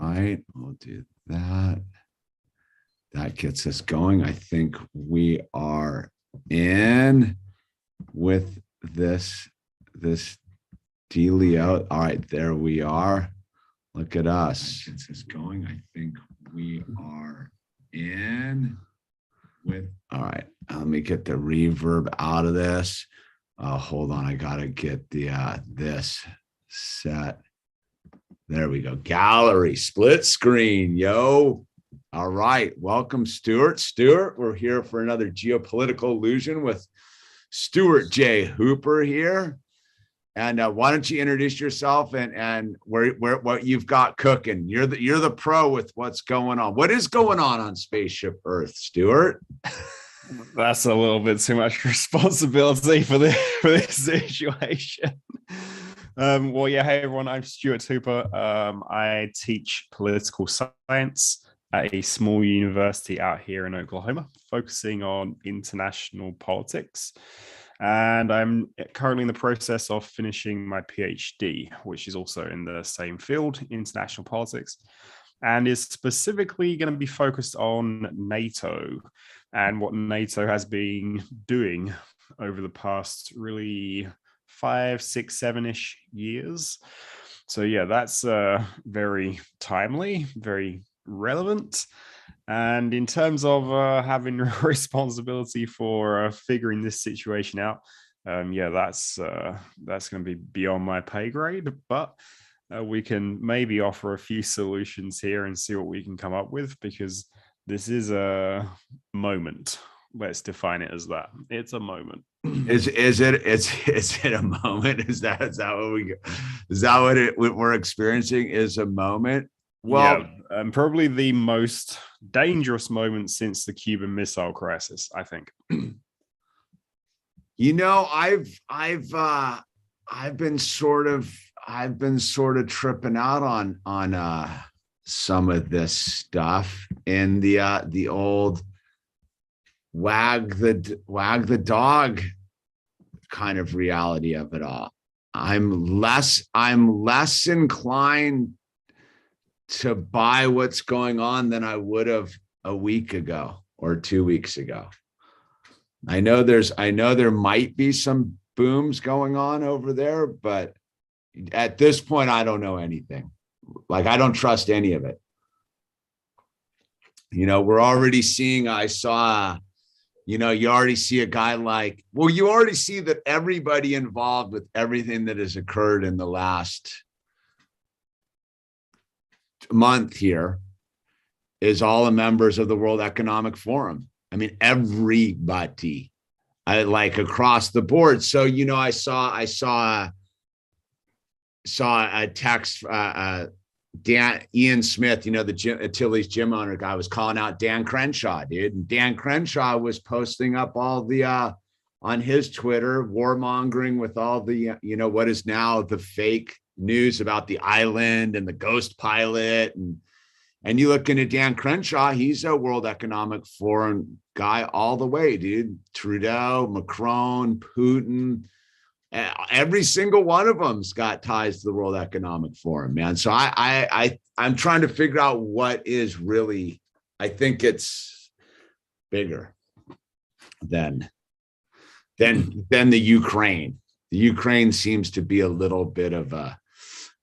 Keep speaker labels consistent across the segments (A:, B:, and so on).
A: right, we'll do that. That gets us going. I think we are in with this dealio. All right, there we are. Look at us. That gets us going. I think we are in with. All right, let me get the reverb out of this. Hold on, I gotta get the this set. There we go. Gallery, split screen, yo. All right, welcome, Stuart. Stuart, we're here for another Geopolitical Illusion with Stuart J Hooper here. And why don't you introduce yourself and where what you've got cooking? You're the pro with what's going on. What is going on Spaceship Earth, Stuart?
B: That's a little bit too much responsibility for this situation. Well, yeah, hey everyone, I'm Stuart Hooper. I teach political science at a small university out here in Oklahoma, focusing on international politics. And I'm currently in the process of finishing my PhD, which is also in the same field, international politics, and is specifically going to be focused on NATO and what NATO has been doing over the past really 5, 6, 7-ish years. So yeah, that's very timely, very relevant. And in terms of having responsibility for figuring this situation out, yeah, that's going to be beyond my pay grade, but we can maybe offer a few solutions here and see what we can come up with, because this is a moment. Let's define it as that. It's a moment.
A: Is it a moment? Is that what we're experiencing is a moment?
B: Well, yeah, probably the most dangerous moment since the Cuban Missile Crisis, I think.
A: You know, I've been sort of tripping out on some of this stuff in the old wag the dog kind of reality of it all. I'm less inclined to buy what's going on than I would have a week ago or 2 weeks ago. I know there might be some booms going on over there, but at this point, I don't know anything. Like, I don't trust any of it. You know, we're already seeing, you already see a guy like, well, you already see that everybody involved with everything that has occurred in the last month here is all the members of the World Economic Forum. I mean, everybody, across the board. So, you know, I saw a text, Ian Smith, you know, the Tilly's gym owner guy, was calling out Dan Crenshaw, dude. And Dan Crenshaw was posting up all the on his Twitter, warmongering with all the, you know, what is now the fake news about the island and the ghost pilot. And you look into Dan Crenshaw, he's a World Economic Forum guy all the way, dude. Trudeau, Macron, Putin, every single one of them's got ties to the World Economic Forum, man. So I'm trying to figure out what is really, I think it's bigger than the Ukraine. The Ukraine seems to be a little bit of a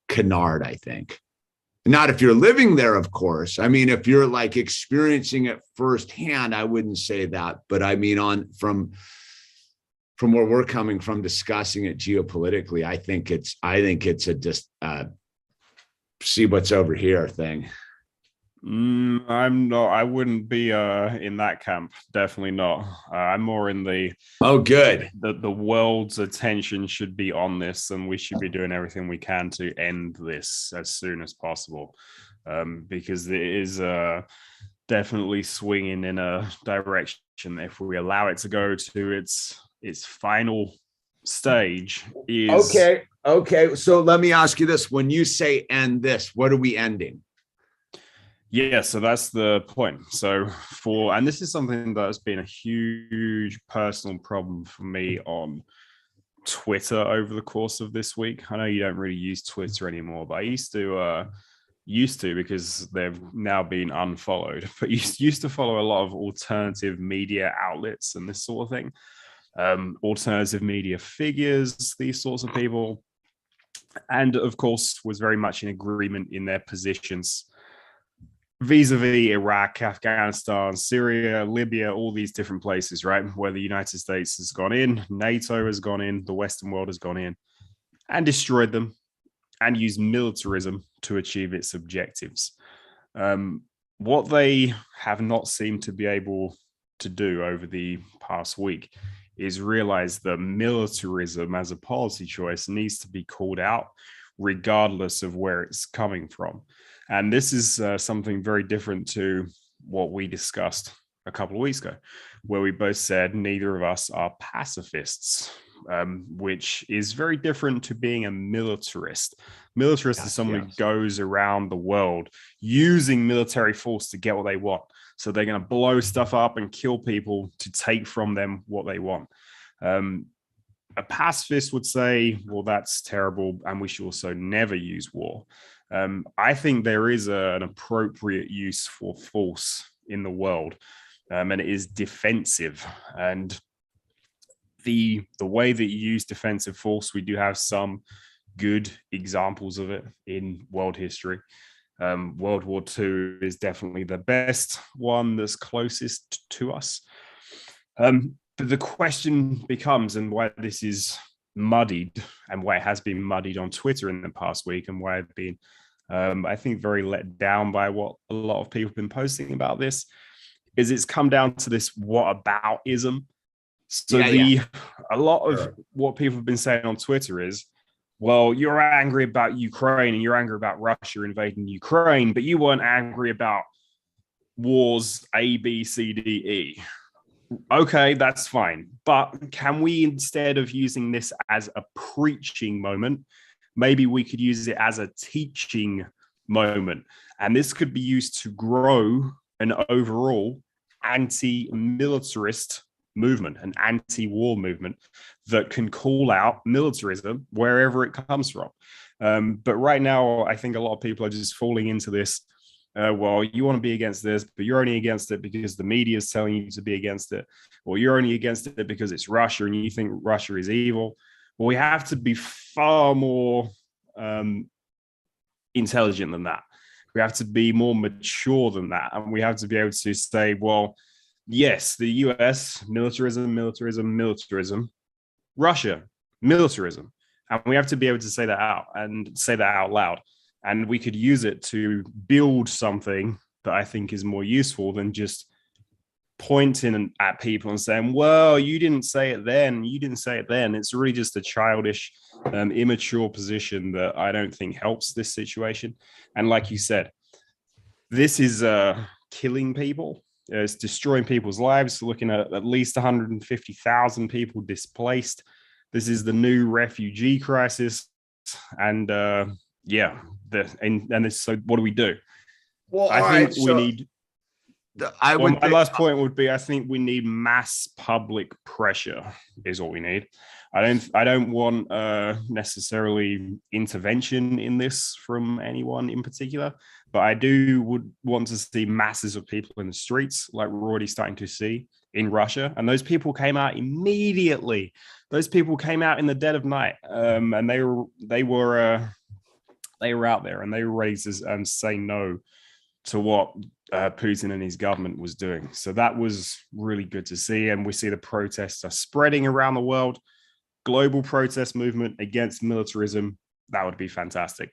A: canard, I think. Not if you're living there, of course. I mean, if you're like experiencing it firsthand, I wouldn't say that. But I mean, from where we're coming from, discussing it geopolitically, I think it's a just see what's over here thing.
B: I wouldn't be in that camp. Definitely not. I'm more in the
A: good.
B: The world's attention should be on this, and we should be doing everything we can to end this as soon as possible, because it is definitely swinging in a direction. If we allow it to go to its final stage, is
A: okay. So let me ask you this: when you say end this, what are we ending?
B: Yeah, so that's the point. So and this is something that has been a huge personal problem for me on Twitter over the course of this week. I know you don't really use Twitter anymore, but I used to used to, because they've now been unfollowed, but used to follow a lot of alternative media outlets and this sort of thing. Alternative media figures, these sorts of people. And of course, was very much in agreement in their positions vis-a-vis Iraq, Afghanistan, Syria, Libya, all these different places, right? Where the United States has gone in, NATO has gone in, the Western world has gone in and destroyed them and used militarism to achieve its objectives. What they have not seemed to be able to do over the past week is realize that militarism as a policy choice needs to be called out regardless of where it's coming from. And this is something very different to what we discussed a couple of weeks ago, where we both said neither of us are pacifists, which is very different to being a militarist. Militarist is someone who goes around the world using military force to get what they want. So they're going to blow stuff up and kill people to take from them what they want. A pacifist would say, well, that's terrible, and we should also never use war. I think there is an appropriate use for force in the world, and it is defensive. And the way that you use defensive force, we do have some good examples of it in world history. World War II is definitely the best one that's closest to us. But the question becomes, and why this is muddied, and why it has been muddied on Twitter in the past week, and why I've been, I think, very let down by what a lot of people have been posting about this, is it's come down to this what-about-ism. So a lot of what people have been saying on Twitter is, well, you're angry about Ukraine and you're angry about Russia invading Ukraine, but you weren't angry about wars A, B, C, D, E. Okay, that's fine. But can we, instead of using this as a preaching moment, maybe we could use it as a teaching moment? And this could be used to grow an overall anti-militarist movement, an anti-war movement that can call out militarism wherever it comes from. But right now, I think a lot of people are just falling into this. Well, you want to be against this, but you're only against it because the media is telling you to be against it. Or you're only against it because it's Russia and you think Russia is evil. Well, we have to be far more intelligent than that. We have to be more mature than that. And we have to be able to say, well, yes, the US, militarism, Russia, militarism. And we have to be able to say that out and say that out loud. And we could use it to build something that I think is more useful than just pointing at people and saying, well, you didn't say it then. You didn't say it then. It's really just a childish, immature position that I don't think helps this situation. And like you said, this is killing people. It's destroying people's lives. Looking at least 150,000 people displaced. This is the new refugee crisis. And so what do we do?
A: Well,
B: I think we need. My last point would be, I think we need mass public pressure is what we need. I don't want necessarily intervention in this from anyone in particular, but I would want to see masses of people in the streets, like we're already starting to see in Russia. And those people came out immediately. Those people came out in the dead of night, and they were out there and they were ready to say no to what Putin and his government was doing. So that was really good to see. And we see the protests are spreading around the world. Global protest movement against militarism. That would be fantastic.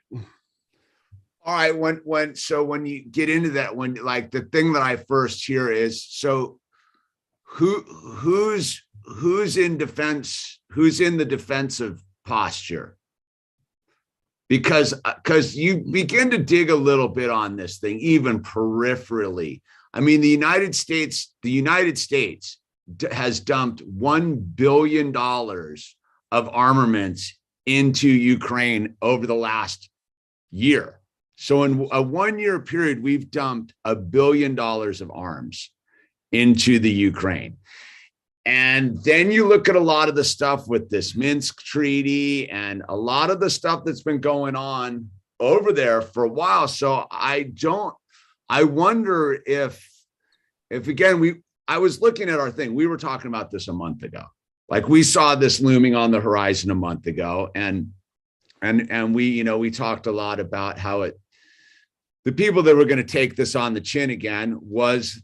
A: All right. When you get into that, like the thing that I first hear is, so who's in defense, who's in the defensive posture? Because you begin to dig a little bit on this thing, even peripherally. I mean, the United States has dumped $1 billion of armaments into Ukraine over the last year. So in a 1-year period, we've dumped $1 billion of arms into the Ukraine. And then you look at a lot of the stuff with this Minsk treaty and a lot of the stuff that's been going on over there for a while. So I wonder if again, I was looking at our thing. We were talking about this a month ago. Like we saw this looming on the horizon a month ago. And we talked a lot about how the people that were going to take this on the chin again was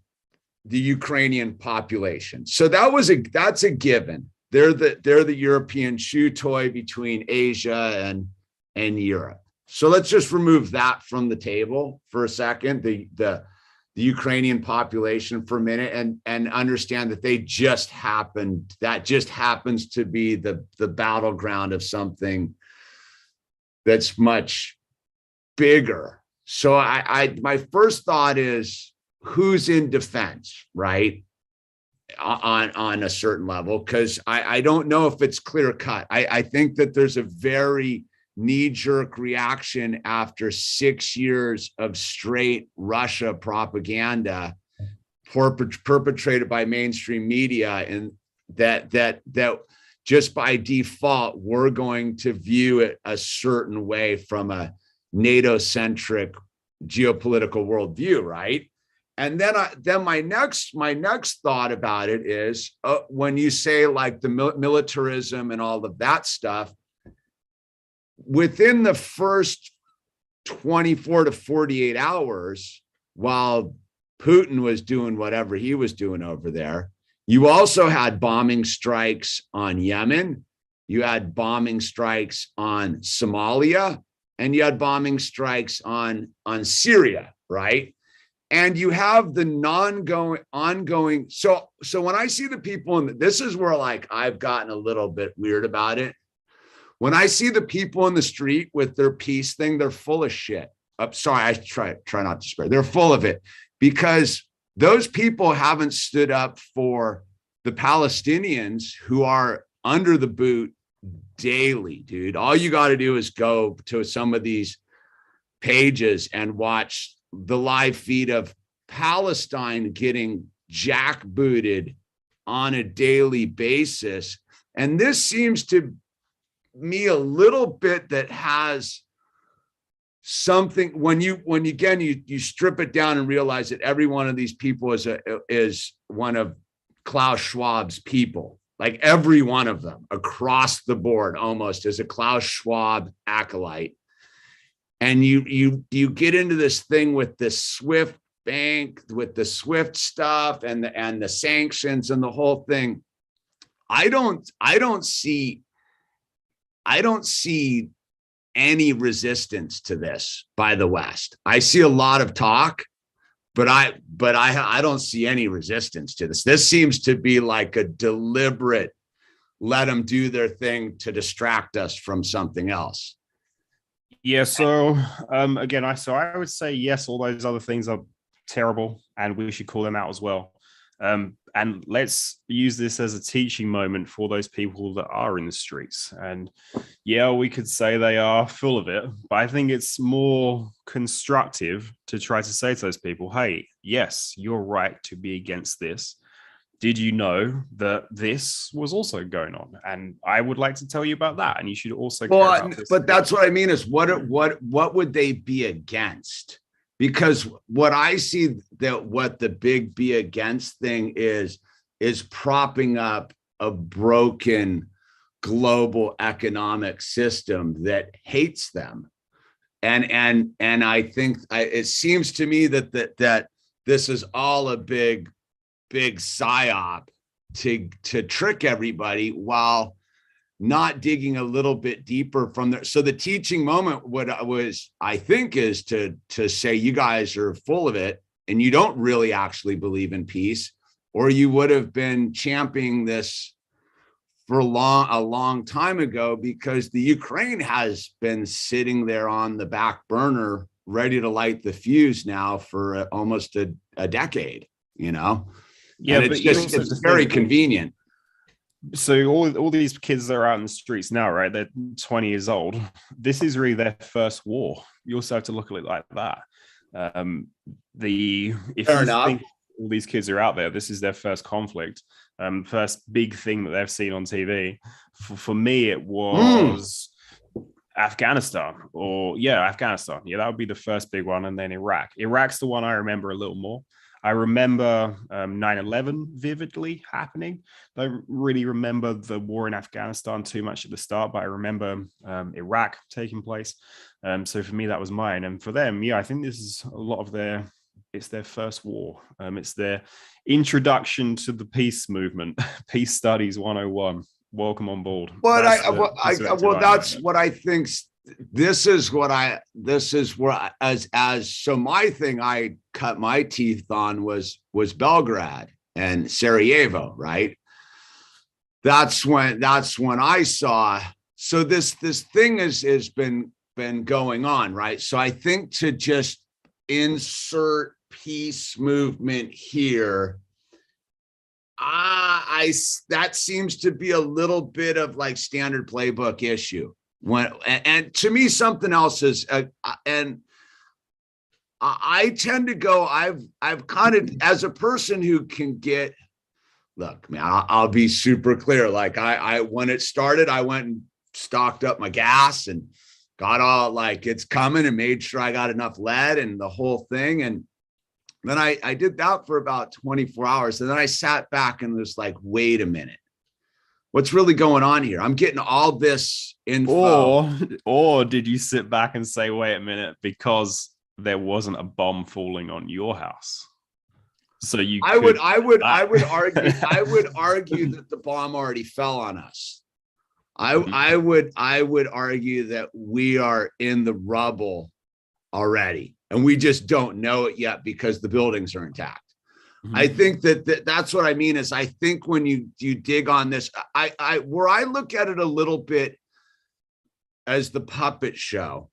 A: the Ukrainian population. So that's a given. They're the European shoe toy between Asia and Europe. So let's just remove that from the table for a second, the Ukrainian population for a minute, and understand that that just happens to be the battleground of something that's much bigger. So my first thought is, who's in defense, right? On a certain level, because I don't know if it's clear cut. I think that there's a very knee-jerk reaction after 6 years of straight Russia propaganda perpetrated by mainstream media, and that just by default we're going to view it a certain way from a NATO-centric geopolitical worldview, right? And then my next thought about it is, when you say like the militarism and all of that stuff, within the first 24 to 48 hours, while Putin was doing whatever he was doing over there, you also had bombing strikes on Yemen, you had bombing strikes on Somalia, and you had bombing strikes on Syria, right? And you have the ongoing. So when I see the people, and this is where like I've gotten a little bit weird about it. When I see the people in the street with their peace thing, they're full of shit. Sorry, I try not to swear. They're full of it, because those people haven't stood up for the Palestinians who are under the boot daily, dude. All you got to do is go to some of these pages and watch the live feed of Palestine getting jackbooted on a daily basis. And this seems to me a little bit that has something, when you strip it down and realize that every one of these people is one of Klaus Schwab's people. Like every one of them across the board almost is a Klaus Schwab acolyte. And you get into this thing with this SWIFT bank, with the SWIFT stuff and the sanctions and the whole thing. I don't see any resistance to this by the West. I see a lot of talk, but I don't see any resistance to this. This seems to be like a deliberate, let them do their thing to distract us from something else.
B: Yeah. So again, I would say yes, all those other things are terrible, and we should call them out as well. And let's use this as a teaching moment for those people that are in the streets. And yeah, we could say they are full of it, but I think it's more constructive to try to say to those people, hey, yes, you're right to be against this. Did you know that this was also going on? And I would like to tell you about that. And you should also care about this.
A: But that's what I mean is what would they be against? Because what I see that what the big be against thing is propping up a broken global economic system that hates them. And I think it seems to me that this is all a big psyop to trick everybody while not digging a little bit deeper from there. So the teaching moment, I think, is to say you guys are full of it and you don't really actually believe in peace, or you would have been championing this for a long time ago, because the Ukraine has been sitting there on the back burner, ready to light the fuse now for almost a decade, Yeah, and it's very convenient.
B: So all these kids that are out in the streets now, right? They're 20 years old. This is really their first war. You also have to look at it like that. Think all these kids are out there, this is their first conflict, first big thing that they've seen on TV. For me, it was Afghanistan. Yeah, that would be the first big one. And then Iraq. Iraq's the one I remember a little more. I remember 9/11 vividly happening. I don't really remember the war in Afghanistan too much at the start, but I remember Iraq taking place. So for me, that was mine. And for them, yeah, I think this is a lot of it's their first war. It's their introduction to the peace movement, Peace Studies 101. Welcome on board.
A: But that's what I think. This is where so my thing I cut my teeth on was Belgrade and Sarajevo, right? That's when I saw. So this thing has been going on, right? So I think to just insert peace movement here, that seems to be a little bit of like standard playbook issue. And to me, something else is, and I tend to go. I've kind of, as a person who can get, look, man, I'll be super clear. Like I when it started, I went and stocked up my gas and got all like it's coming and made sure I got enough lead and the whole thing. And then I did that for about 24 hours. And then I sat back and was like, wait a minute. What's really going on here? I'm getting all this info.
B: Or did you sit back and say, wait a minute, because there wasn't a bomb falling on your house? So I would argue that the bomb already fell on us.
A: I would argue that we are in the rubble already, and we just don't know it yet because the buildings are intact. Mm-hmm. I think that's what I mean is I think when you dig on this, where I look at it a little bit as the puppet show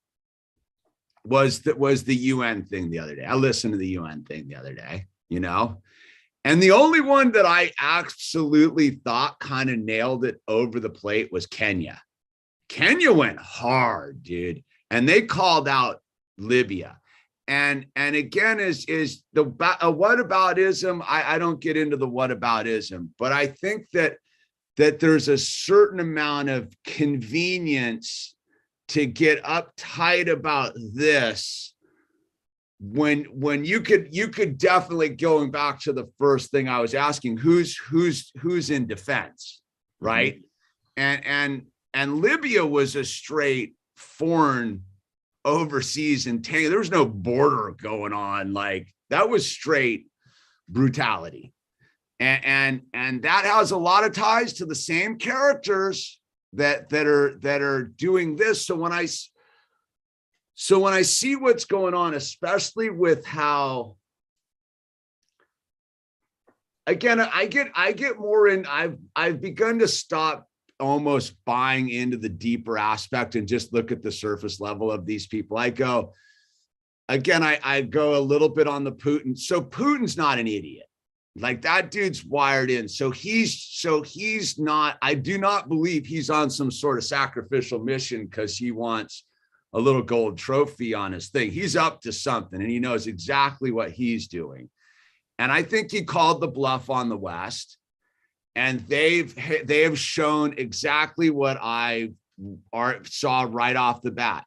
A: was the UN thing the other day. I listened to the UN thing the other day, and the only one that I absolutely thought kind of nailed it over the plate was Kenya. Kenya went hard, dude, and they called out Libya. And again, is the what-about-ism. I don't get into the what-about-ism, but I think that there's a certain amount of convenience to get uptight about this when you could definitely, going back to the first thing I was asking, who's in defense, right? Mm-hmm. And Libya was a straight foreign overseas and there was no border going on. Like that was straight brutality. And that has a lot of ties to the same characters that are doing this. So when I see what's going on, especially with how, again, I get more in, I've begun to stop almost buying into the deeper aspect and just look at the surface level of these people. I go a little bit on the Putin. So Putin's not an idiot. Like that dude's wired in. So he's not, I do not believe he's on some sort of sacrificial mission because he wants a little gold trophy on his thing. He's up to something and he knows exactly what he's doing. And I think he called the bluff on the West. And they have shown exactly what I saw right off the bat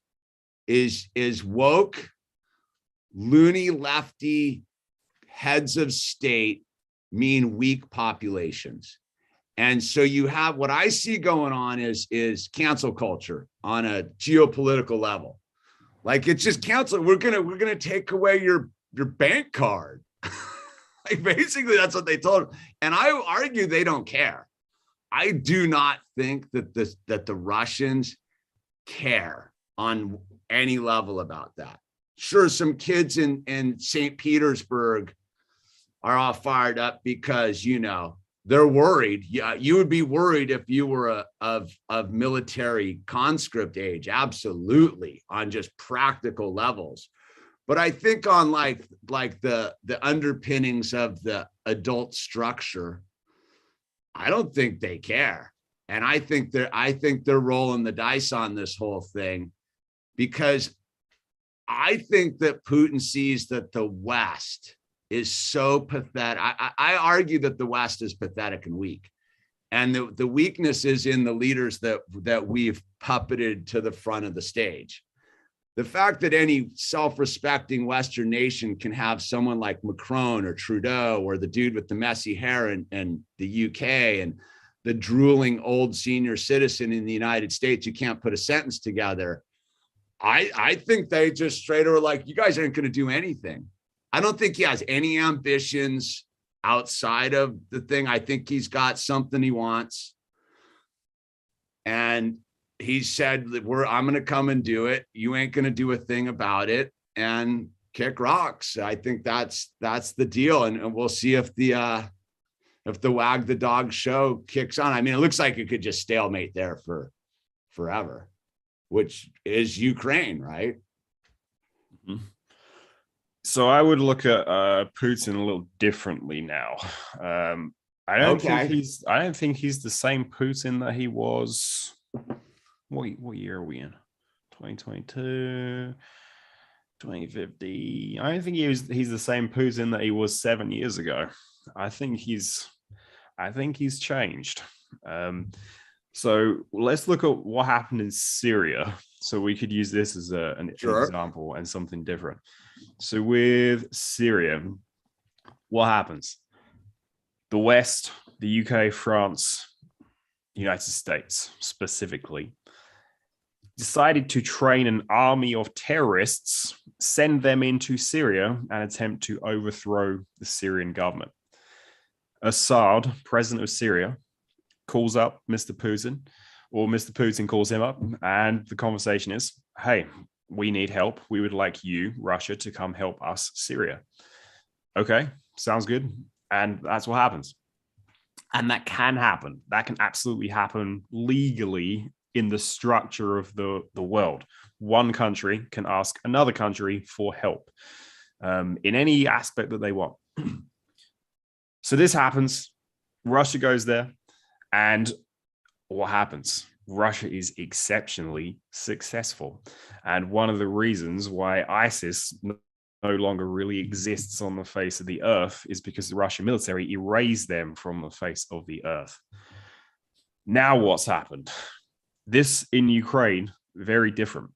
A: is woke, loony, lefty heads of state mean weak populations. And so you have what I see going on is cancel culture on a geopolitical level. Like it's just cancel. We're gonna take away your bank card. Like basically that's what they told him. And I argue they don't care. I do not think that the Russians care on any level about that. Sure, some kids in St. Petersburg are all fired up because, they're worried. Yeah, you would be worried if you were of military conscript age. Absolutely, on just practical levels. But I think on like the underpinnings of the adult structure, I don't think they care. And I think they're rolling the dice on this whole thing because I think that Putin sees that the West is so pathetic. I argue that the West is pathetic and weak. And the weakness is in the leaders that we've puppeted to the front of the stage. The fact that any self-respecting Western nation can have someone like Macron or Trudeau or the dude with the messy hair in the UK and the drooling old senior citizen in the United States who can't put a sentence together, I think they just straight over like, you guys aren't going to do anything. I don't think he has any ambitions outside of the thing. I think he's got something he wants. And he said, I'm going to come and do it. You ain't going to do a thing about it, and kick rocks. I think that's the deal. And we'll see if the wag the dog show kicks on. I mean, it looks like it could just stalemate there for forever, which is Ukraine, right?
B: Mm-hmm. So I would look at Putin a little differently now. I don't think he's the same Putin that he was. What year are we in? 2022, 2050. I don't think he's the same Putin that he was 7 years ago. I think he's changed. So let's look at what happened in Syria. So we could use this as an example and something different. So with Syria, what happens? The West, the UK, France, United States specifically, decided to train an army of terrorists, send them into Syria, and attempt to overthrow the Syrian government. Assad, president of Syria, calls up Mr. Putin, or Mr. Putin calls him up, and the conversation is, hey, we need help. We would like you, Russia, to come help us, Syria. Okay, sounds good. And that's what happens. And that can happen. That can absolutely happen legally in the structure of the world. One country can ask another country for help in any aspect that they want. So this happens. Russia goes there. And what happens? Russia is exceptionally successful. And one of the reasons why ISIS no longer really exists on the face of the earth is because the Russian military erased them from the face of the earth. Now what's happened? This in Ukraine, very different.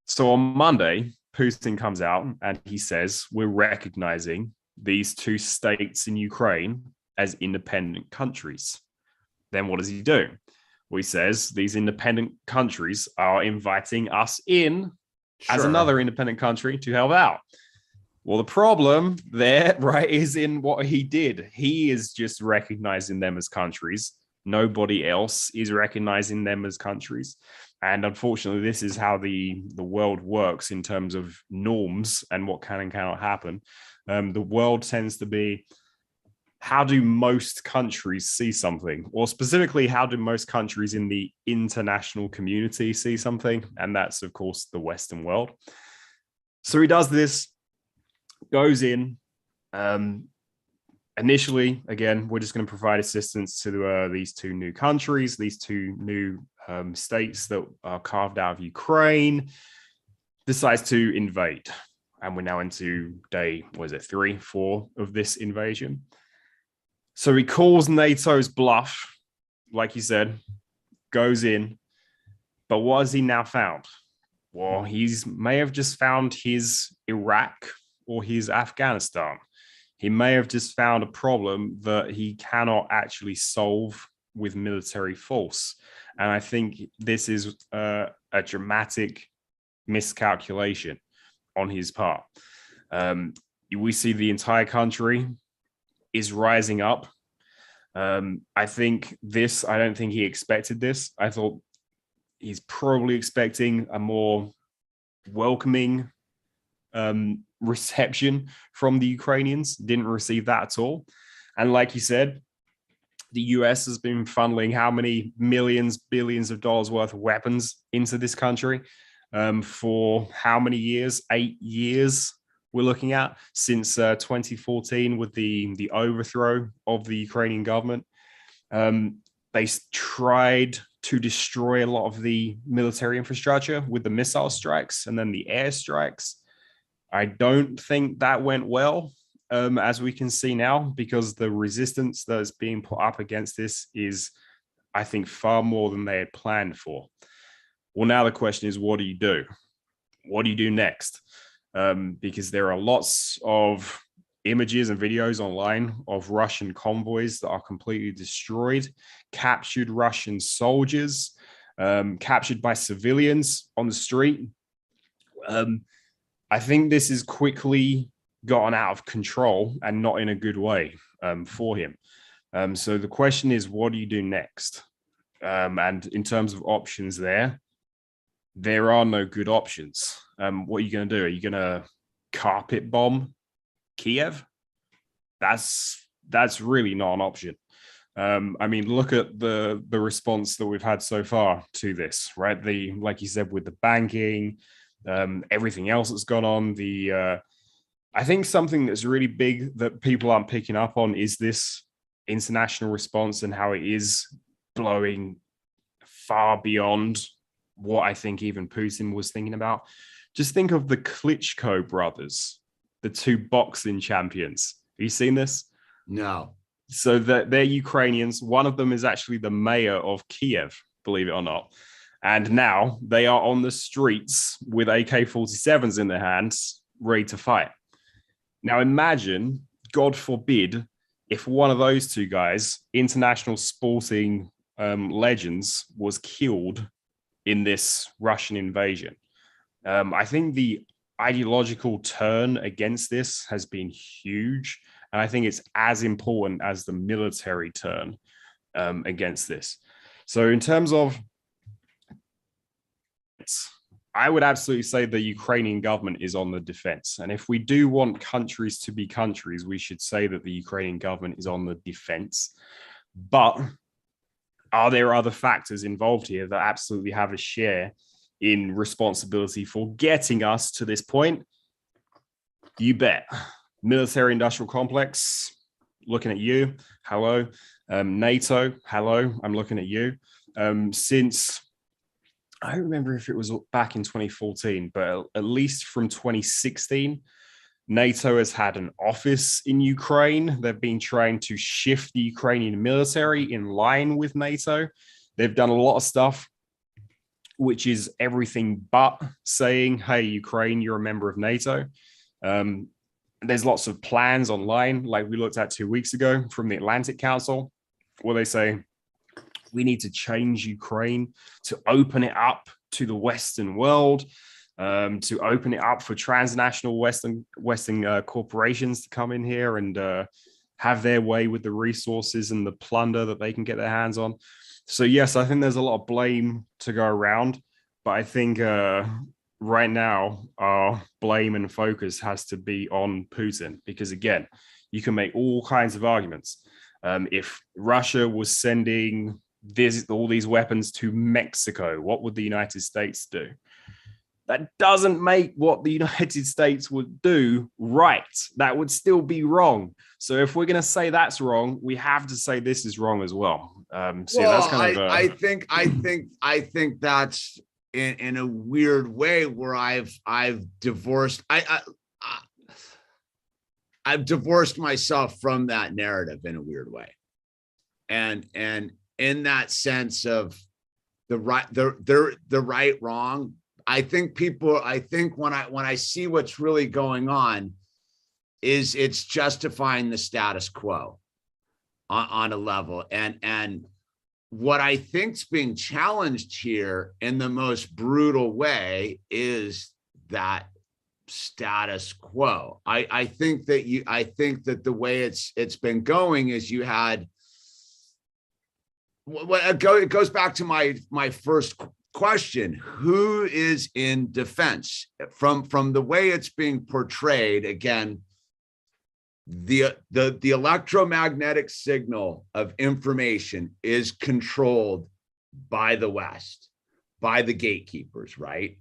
B: So on Monday, Putin comes out and he says, we're recognizing these two states in Ukraine as independent countries. Then what does he do? Well, he says these independent countries are inviting us in as another independent country to help out. Well, the problem there, right, is in what he did. He is just recognizing them as countries. Nobody else is recognizing them as countries. And unfortunately, this is how the world works in terms of norms and what can and cannot happen. The world tends to be, how do most countries see something? Or specifically, how do most countries in the international community see something? And that's, of course, the Western world. So he does this, goes in. Initially, again, we're just going to provide assistance to these two new countries, these two new states that are carved out of Ukraine, decides to invade. And we're now into day, 3, 4 of this invasion. So he calls NATO's bluff, like you said, goes in. But what has he now found? Well, he's may have just found his Iraq or his Afghanistan. He may have just found a problem that he cannot actually solve with military force. And I think this is a dramatic miscalculation on his part. We see the entire country is rising up. I don't think he expected this. I thought he's probably expecting a more welcoming reception from the Ukrainians. Didn't receive that at all. And like you said, the US has been funneling how many millions, billions of dollars worth of weapons into this country for how many years? 8 years we're looking at since 2014 with the overthrow of the Ukrainian government. They tried to destroy a lot of the military infrastructure with the missile strikes and then the air strikes. I don't think that went well. as we can see now, because the resistance that is being put up against this is, I think, far more than they had planned for. Well, now the question is, what do you do? What do you do next? Because there are lots of images and videos online of Russian convoys that are completely destroyed, captured Russian soldiers, captured by civilians on the street. I think this is quickly gotten out of control and not in a good way for him. So the question is, what do you do next? And in terms of options there are no good options. What are you going to do? Are you going to carpet bomb Kiev? That's really not an option. I mean, look at the response that we've had so far to this, right? Like you said, with the banking, everything else that's gone on. I think something that's really big that people aren't picking up on is this international response and how it is blowing far beyond what I think even Putin was thinking about. Just think of the Klitschko brothers, the two boxing champions. Have you seen this?
A: No.
B: So they're Ukrainians. One of them is actually the mayor of Kiev, believe it or not. And now they are on the streets with AK-47s in their hands, ready to fight. Now imagine, God forbid, if one of those two guys, international sporting legends, was killed in this Russian invasion. I think the ideological turn against this has been huge. And I think it's as important as the military turn against this. So in terms of, I would absolutely say the Ukrainian government is on the defense. And if we do want countries to be countries, we should say that the Ukrainian government is on the defense. But are there other factors involved here that absolutely have a share in responsibility for getting us to this point? You bet. Military industrial complex, looking at you. Hello. NATO, hello. I'm looking at you. Since, I don't remember if it was back in 2014, but at least from 2016, NATO has had an office in Ukraine. They've been trying to shift the Ukrainian military in line with NATO. They've done a lot of stuff, which is everything but saying, hey, Ukraine, you're a member of NATO. There's lots of plans online, like we looked at 2 weeks ago from the Atlantic Council, where they say, we need to change Ukraine to open it up to the Western world, to open it up for transnational Western corporations to come in here and have their way with the resources and the plunder that they can get their hands on. So yes, I think there's a lot of blame to go around, but I think right now our blame and focus has to be on Putin, because again, you can make all kinds of arguments. If Russia was sending all these weapons to Mexico, what would the United States do? That doesn't make what the United States would do right. That would still be wrong. So if we're going to say that's wrong, we have to say this is wrong as well. So
A: well,
B: that's kind of.
A: I think that's in a weird way where I've divorced. I've divorced myself from that narrative in a weird way, and in that sense of the right wrong. I think when I see what's really going on is it's justifying the status quo on a level. And what I think's being challenged here in the most brutal way is that status quo. I think that the way it's been going is you had, it goes back to my first question: who is in defense? From the way it's being portrayed, again, the electromagnetic signal of information is controlled by the West, by the gatekeepers, right?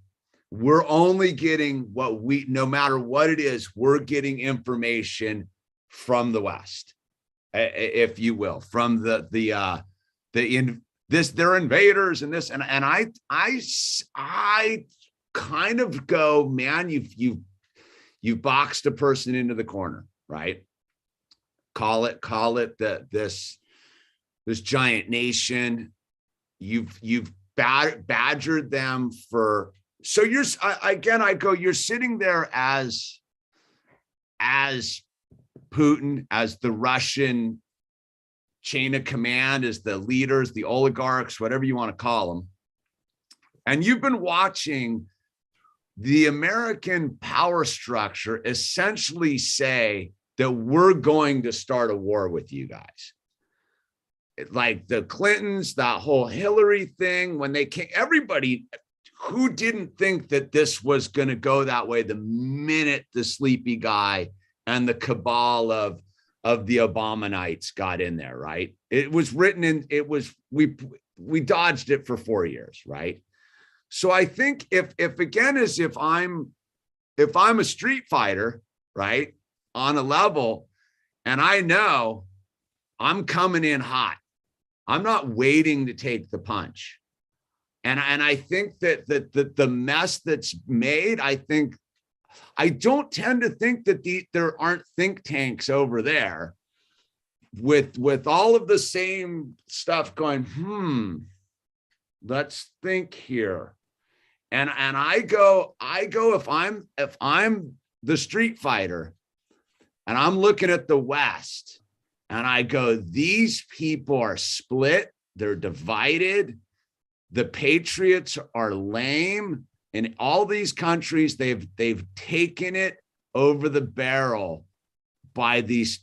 A: We're only getting no matter what it is, we're getting information from the West, if you will, from they're invaders and this, and I kind of go, man, you've boxed a person into the corner. right? Call it this giant nation. You've badgered them for, so you're you're sitting there as Putin, as the Russian chain of command, as the leaders, the oligarchs, whatever you want to call them. And you've been watching the American power structure essentially say that we're going to start a war with you guys. Like the Clintons, that whole Hillary thing, when they came, everybody who didn't think that this was going to go that way the minute the sleepy guy and the cabal of the Obamanites got in there, right? It was written in, we dodged it for 4 years, right? So I think if I'm a street fighter, right, on a level, and I know I'm coming in hot, I'm not waiting to take the punch. And I think that the mess that's made, I don't tend to think that there aren't think tanks over there with all of the same stuff going, let's think here. And I go if I'm the street fighter and I'm looking at the West and I go, these people are split, they're divided, the patriots are lame. In all these countries, they've taken it over the barrel by these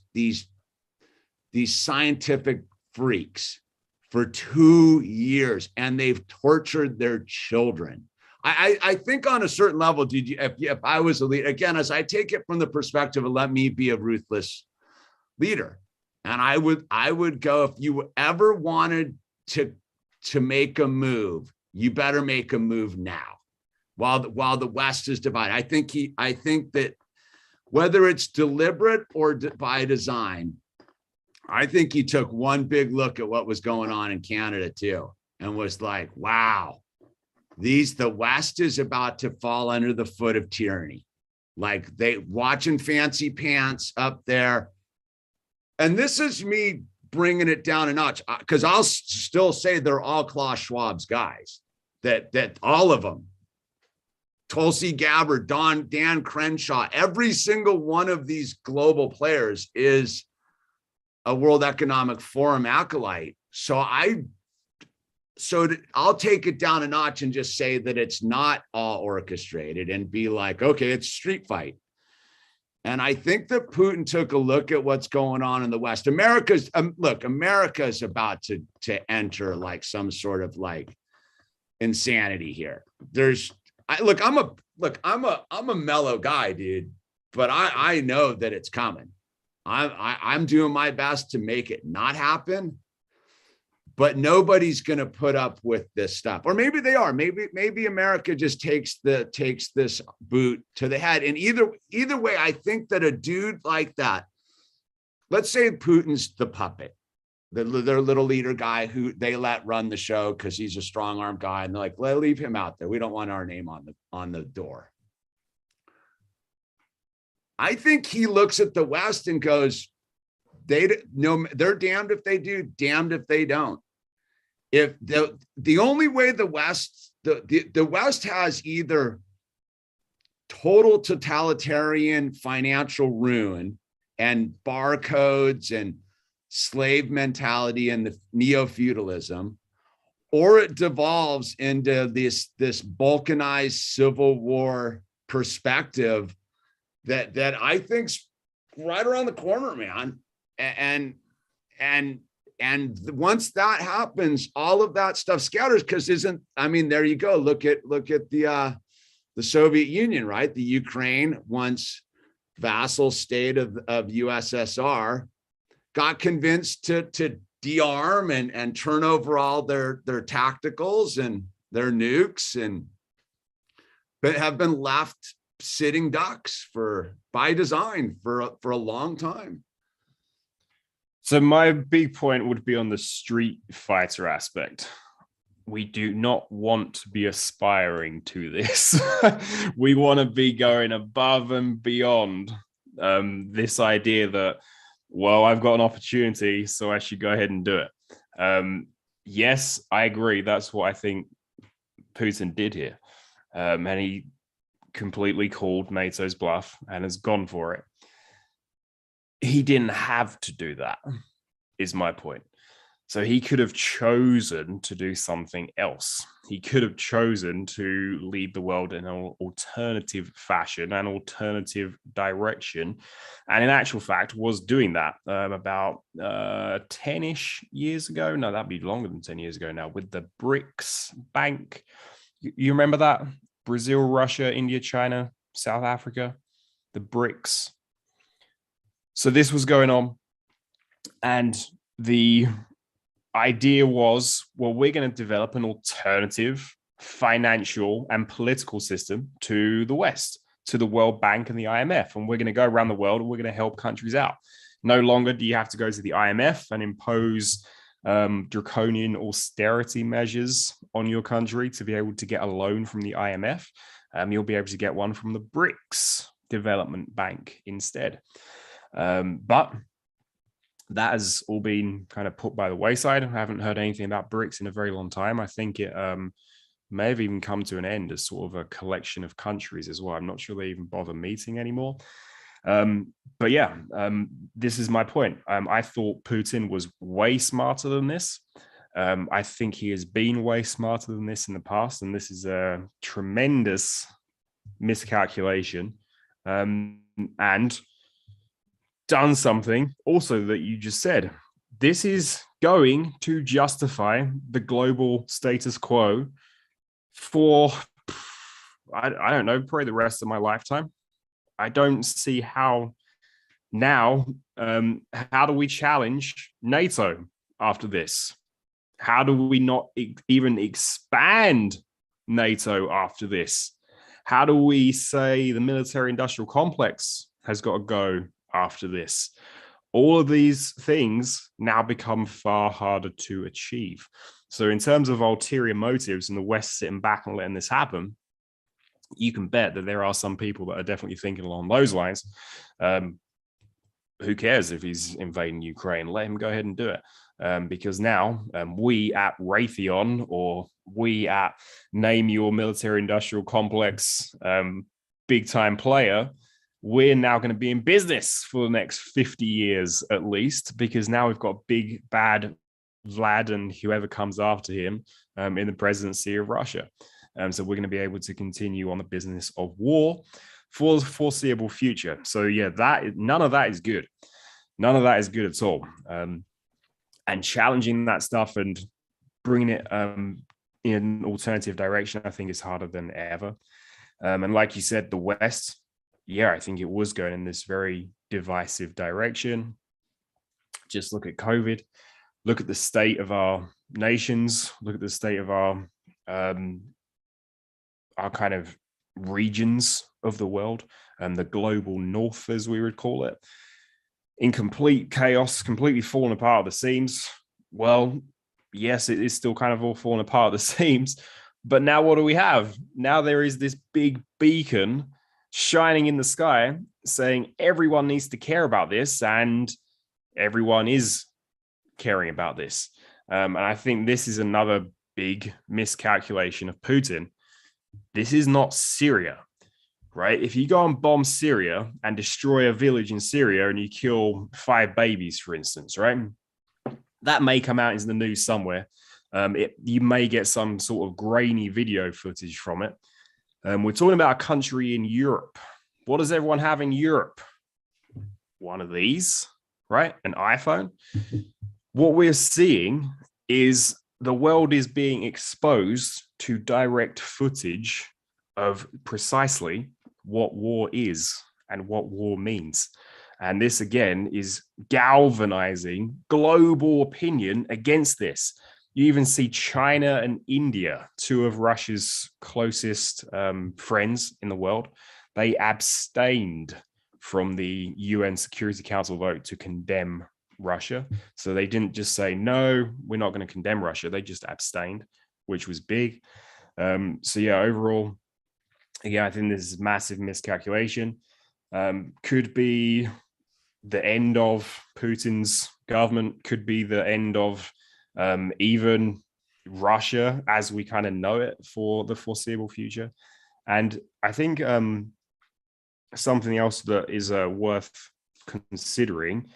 A: scientific freaks for 2 years, and they've tortured their children. I think on a certain level, if I was a leader, again, as I take it from the perspective of let me be a ruthless leader, and I would go, if you ever wanted to make a move, you better make a move now, while the West is divided. I think that whether it's deliberate or by design, I think he took one big look at what was going on in Canada too, and was like, wow, the West is about to fall under the foot of tyranny. Like they watching fancy pants up there. And this is me bringing it down a notch, because I'll still say they're all Klaus Schwab's guys, that all of them, Tulsi Gabbard, Dan Crenshaw, every single one of these global players is a World Economic Forum acolyte. So I'll take it down a notch and just say that it's not all orchestrated and be like, okay, it's street fight. And I think that Putin took a look at what's going on in the West. America's about to enter like some sort of like insanity here. I'm a mellow guy, dude, but I know that it's coming. I'm doing my best to make it not happen, but nobody's going to put up with this stuff. Or maybe they are. Maybe America just takes this boot to the head. And either way, I think that a dude like that, let's say Putin's the puppet, their little leader guy who they let run the show because he's a strong-armed guy, and they're like, leave him out there. We don't want our name on the door. I think he looks at the West and goes, they're damned if they do, damned if they don't. If the only way the West has either total totalitarian financial ruin and barcodes and slave mentality and the neo-feudalism, or it devolves into this balkanized civil war perspective that I think's right around the corner, man. And once that happens, all of that stuff scatters, because there you go. Look at the Soviet Union, right? The Ukraine, once vassal state of USSR, got convinced to de-arm and turn over all their tacticals and their nukes, but have been left sitting ducks by design for a long time.
B: So my big point would be on the street fighter aspect. We do not want to be aspiring to this. We want to be going above and beyond This idea that, well, I've got an opportunity, so I should go ahead and do it. Yes, I agree. That's what I think Putin did here. And he completely called NATO's bluff and has gone for it. He didn't have to do that, is my point. So he could have chosen to do something else. He could have chosen to lead the world in an alternative fashion, an alternative direction. And in actual fact, was doing that about 10-ish years ago. No, that'd be longer than 10 years ago now, with the BRICS Bank. You remember that? Brazil, Russia, India, China, South Africa, the BRICS. So this was going on. And the idea was, well, we're going to develop an alternative financial and political system to the West, to the World Bank and the IMF. And we're going to go around the world and we're going to help countries out. No longer do you have to go to the IMF and impose draconian austerity measures on your country to be able to get a loan from the IMF. You'll be able to get one from the BRICS Development Bank instead. But that has all been kind of put by the wayside. I haven't heard anything about BRICS in a very long time. I think it may have even come to an end as sort of a collection of countries as well. I'm not sure they even bother meeting anymore. But yeah, this is my point. I thought Putin was way smarter than this. I think he has been way smarter than this in the past, and this is a tremendous miscalculation. And done something also that you just said. This is going to justify the global status quo for, I don't know, probably the rest of my lifetime. I don't see how now, how do we challenge NATO after this? How do we not even expand NATO after this? How do we say the military industrial complex has got to go after this? All of these things now become far harder to achieve. So in terms of ulterior motives and the West sitting back and letting this happen, you can bet that there are some people that are definitely thinking along those lines. Who cares if he's invading Ukraine? Let him go ahead and do it. Because now we at Raytheon, or we at name your military industrial complex big time player, we're now going to be in business for the next 50 years at least, because now we've got big bad Vlad and whoever comes after him in the presidency of Russia. So we're going to be able to continue on the business of war for the foreseeable future. So yeah, none of that is good. None of that is good at all. And challenging that stuff and bringing it in an alternative direction, I think is harder than ever. And like you said, the West, yeah, I think it was going in this very divisive direction. Just look at COVID, look at the state of our nations, look at the state of our kind of regions of the world, and the global north, as we would call it, in complete chaos, completely falling apart at the seams. Well, yes, it is still kind of all falling apart at the seams, but now what do we have? Now there is this big beacon shining in the sky saying everyone needs to care about this, and everyone is caring about this. And I think this is another big miscalculation of Putin. This is not Syria, right? If you go and bomb Syria and destroy a village in Syria and you kill 5 babies, for instance, right? That may come out in the news somewhere. You may get some sort of grainy video footage from it. We're talking about a country in Europe. What does everyone have in Europe? One of these, right? An iPhone. What we're seeing is the world is being exposed to direct footage of precisely what war is and what war means. And this, again, is galvanizing global opinion against this. You even see China and India, 2 of Russia's closest friends in the world. They abstained from the UN Security Council vote to condemn Russia. So they didn't just say, no, we're not going to condemn Russia. They just abstained, which was big. So yeah, overall, again, I think this is massive miscalculation. could be the end of Putin's government, could be the end of even Russia as we kind of know it for the foreseeable future. And I think something else that is worth considering,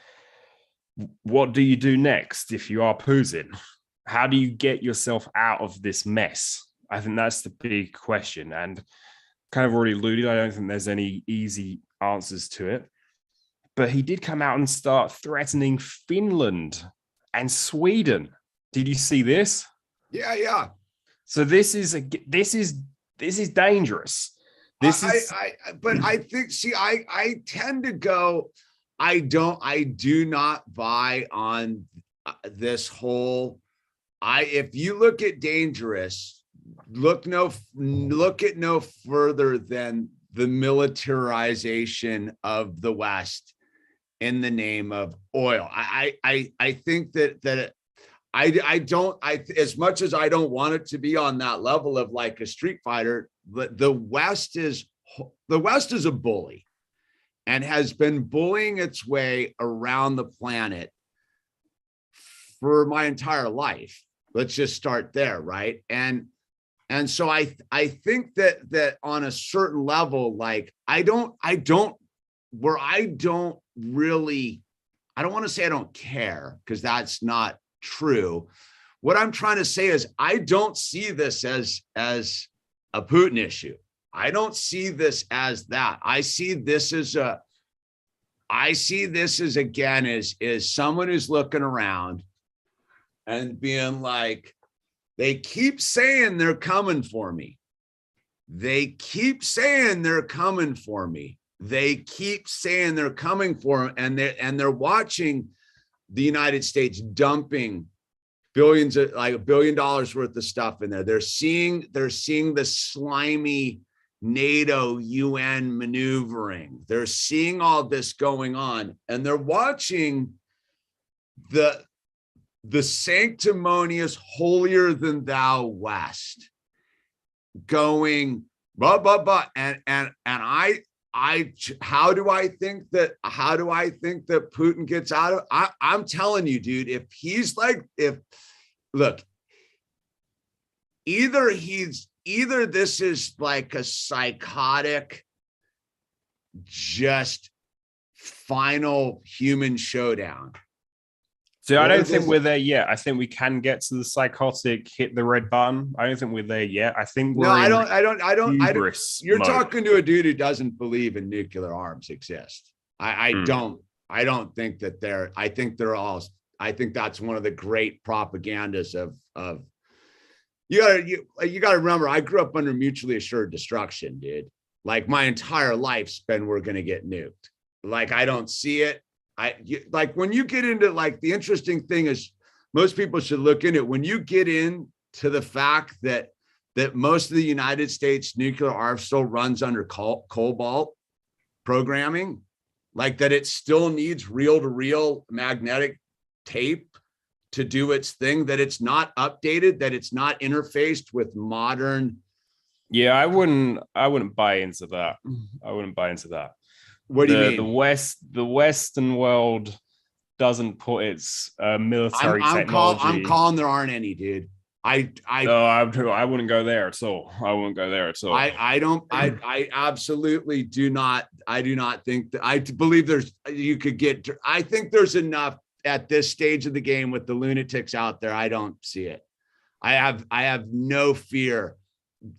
B: what do you do next if you are Putin? How do you get yourself out of this mess? I think that's the big question. And kind of already alluded, I don't think there's any easy answers to it. But he did come out and start threatening Finland and Sweden. Did you see this?
A: Yeah.
B: So this is dangerous.
A: But I think, I tend to go, I do not buy on this whole, if you look at dangerous, look at no further than the militarization of the West in the name of oil. I think that I don't, as much as I don't want it to be on that level of like a street fighter, the West is a bully and has been bullying its way around the planet for my entire life. Let's just start there, right? And so I think that on a certain level, like I don't want to say I don't care, because that's not true. What I'm trying to say is I don't see this as a Putin issue. I don't see this as that. I see this as again is someone who's looking around and being like, they keep saying they're coming for me. They keep saying they're coming for me. They keep saying they're coming for them, and they're watching the United States dumping billions of like $1 billion worth of stuff in there. They're seeing the slimy NATO UN maneuvering. They're seeing all this going on, and they're watching the sanctimonious holier than thou West going and how do I think that Putin gets out of I'm telling you, dude, either this is like a psychotic just final human showdown.
B: So I don't think we're there yet. I think we can get to the psychotic, hit the red button. I don't think we're there yet. I think we're
A: I don't. You're
B: mode.
A: talking to a dude who doesn't believe in nuclear arms exist. I don't think that I think that's one of the great propagandas of you gotta remember, I grew up under mutually assured destruction, dude. Like my entire life's been, we're gonna get nuked. Like I don't see it. Like when you get into, like, the interesting thing is most people should look into it. When you get into the fact that most of the United States nuclear arms still runs under cobalt programming, like that it still needs reel-to-reel magnetic tape to do its thing, that it's not updated, that it's not interfaced with modern.
B: Yeah, I wouldn't buy into that. I wouldn't buy into that.
A: What do you mean?
B: The Western world doesn't put its military technology.
A: I'm calling there aren't any, dude. I
B: wouldn't go there at all. I wouldn't go there at all.
A: I absolutely do not. I do not think that. I believe I think there's enough at this stage of the game with the lunatics out there. I don't see it. I have no fear.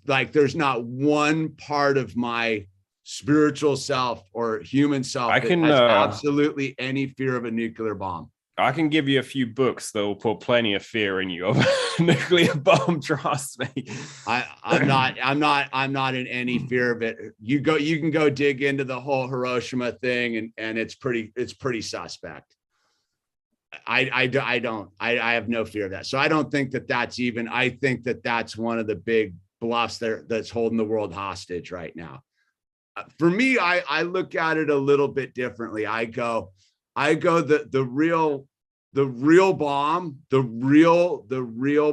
A: Like there's not one part of my spiritual self or human self that has absolutely any fear of a nuclear bomb.
B: I can give you a few books that will put plenty of fear in you of a nuclear bomb. Trust me.
A: I'm not in any fear of it. You can go dig into the whole Hiroshima thing, and it's pretty suspect. I have no fear of that. So I don't think that's even. I think that's one of the big bluffs that's holding the world hostage right now. For me, I look at it a little bit differently. I go the real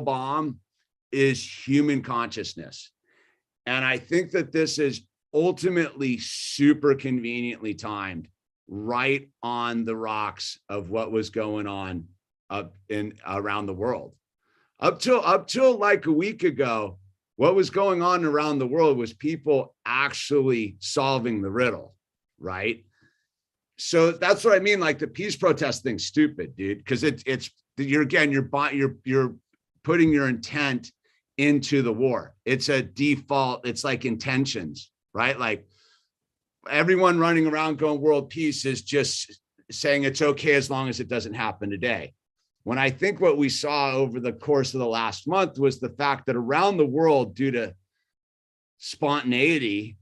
A: bomb is human consciousness. And I think that this is ultimately super conveniently timed right on the rocks of what was going on up in around the world. Up till like a week ago, what was going on around the world was people actually solving the riddle, right? So that's what I mean. Like the peace protest thing's stupid, dude, because you're putting your intent into the war. It's a default. It's like intentions, right? Like everyone running around going world peace is just saying it's okay as long as it doesn't happen today. When I think what we saw over the course of the last month was the fact that around the world, due to spontaneity,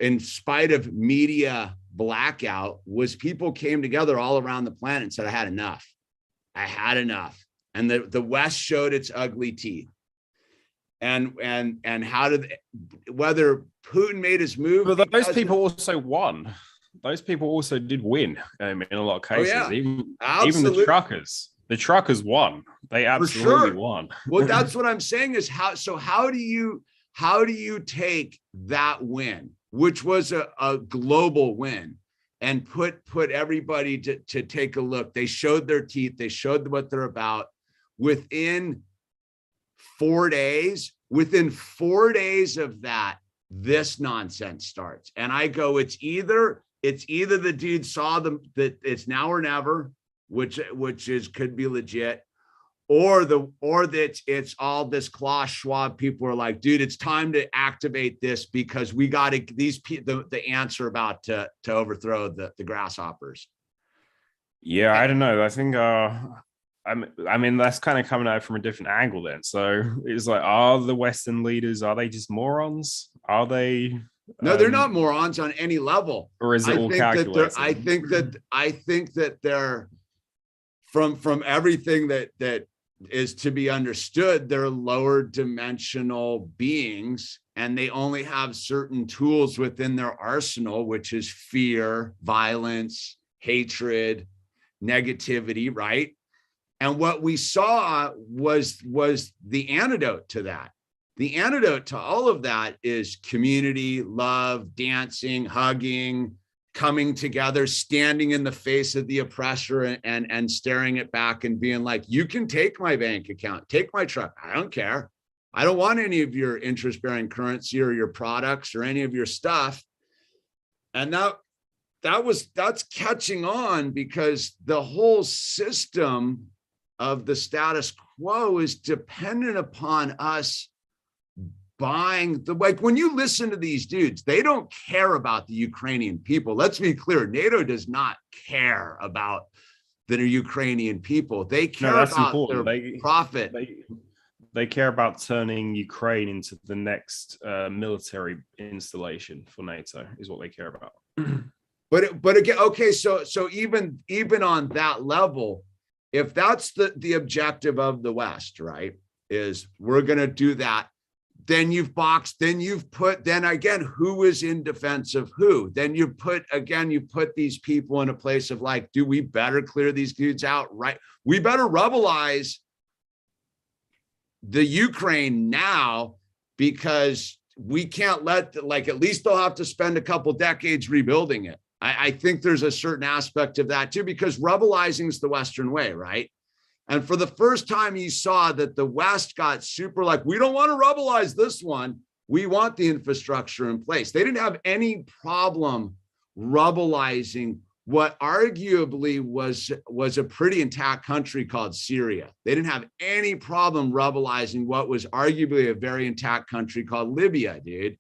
A: in spite of media blackout, was people came together all around the planet and said, I had enough. I had enough. And the West showed its ugly teeth. And how did, whether Putin made his move.
B: But those people also won. Those people also did win in a lot of cases.
A: Oh, yeah.
B: Even the truckers. The truckers won. They absolutely won.
A: Well, that's what I'm saying is how do you take that win, which was a global win, and put everybody to take a look. They showed their teeth. They showed what they're about. Within 4 days of that, this nonsense starts. And I go, it's either the dude saw them that it's now or never, which could be legit, or that it's all this Klaus Schwab people are like, dude, it's time to activate this because we got to the ants are about to overthrow the grasshoppers.
B: Yeah, I don't know. I think I mean that's kind of coming out from a different angle then. So it's like, are the Western leaders, are they just morons? Are they?
A: No, they're not morons on any level.
B: Or is it all calculated?
A: I think that they're from everything that is to be understood, they're lower dimensional beings, and they only have certain tools within their arsenal, which is fear, violence, hatred, negativity, right? And what we saw was the antidote to that. The antidote to all of that is community, love, dancing, hugging, coming together, standing in the face of the oppressor and staring it back and being like, you can take my bank account, take my truck. I don't care. I don't want any of your interest-bearing currency or your products or any of your stuff. And that's catching on because the whole system of the status quo is dependent upon us buying like when you listen to these dudes, they don't care about the Ukrainian people. Let's be clear. NATO does not care about the Ukrainian people. They care about their profit.
B: They care about turning Ukraine into the next military installation for NATO is what they care about.
A: But again, okay, so even on that level, if that's the objective of the West, right, is we're going to do that, then you've put again, who is in defense of who? Then you put these people in a place of like, do we better clear these dudes out, right? We better rebelize the Ukraine now because we can't at least they'll have to spend a couple decades rebuilding it. I think there's a certain aspect of that too, because rebelizing is the Western way, right? And for the first time, you saw that the West got super like, we don't want to rebelize this one. We want the infrastructure in place. They didn't have any problem rebelizing what arguably was a pretty intact country called Syria. They didn't have any problem rebelizing what was arguably a very intact country called Libya, dude.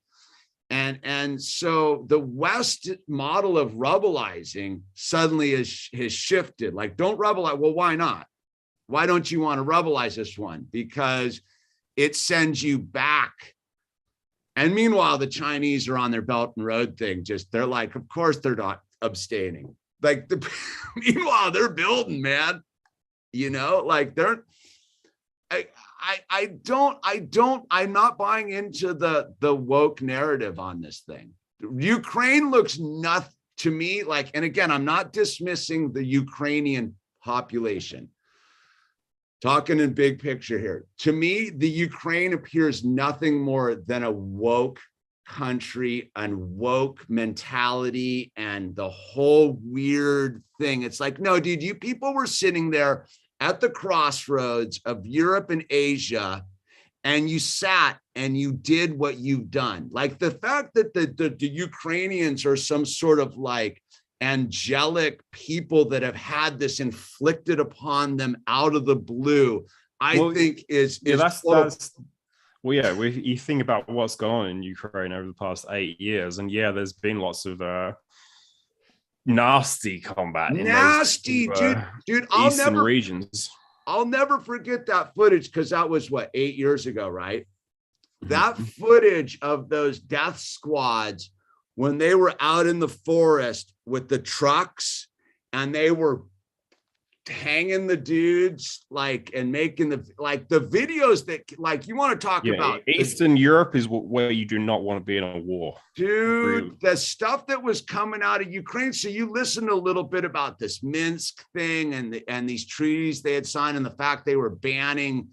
A: And so the West model of rebelizing suddenly has shifted. Like, don't rebelize. Well, why not? Why don't you want to rebelize this one? Because it sends you back. And meanwhile, the Chinese are on their Belt and Road thing. They're like, of course they're not abstaining. Like meanwhile, they're building, man. You know, like I'm not buying into the woke narrative on this thing. Ukraine looks nothing to me like, and again, I'm not dismissing the Ukrainian population. Talking in big picture here. To me, the Ukraine appears nothing more than a woke country and woke mentality and the whole weird thing. It's like, no, dude, you people were sitting there at the crossroads of Europe and Asia, and you sat and you did what you've done. Like the fact that the Ukrainians are some sort of like angelic people that have had this inflicted upon them out of the blue, I think is
B: that's well, yeah, you think about what's gone on in Ukraine over the past 8 years, and yeah, there's been lots of nasty combat in those
A: dude,
B: eastern regions.
A: I'll never forget that footage, because that was what, 8 years ago, right? That footage of those death squads when they were out in the forest with the trucks and they were hanging the dudes, like, and making the videos that, like, you want to talk about
B: Eastern Europe is where you do not want to be in a war,
A: dude.
B: really.
A: The stuff that was coming out of Ukraine. So you listened a little bit about this Minsk thing and these treaties they had signed, and the fact they were banning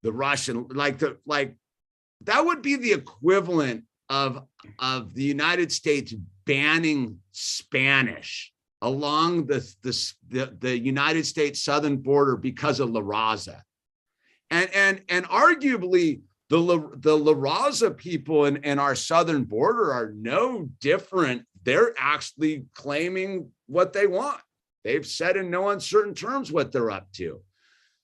A: the Russian, that would be the equivalent of the United States banning Spanish along the United States southern border because of La Raza. And arguably the La Raza people in our southern border are no different. They're actually claiming what they want. They've said in no uncertain terms what they're up to.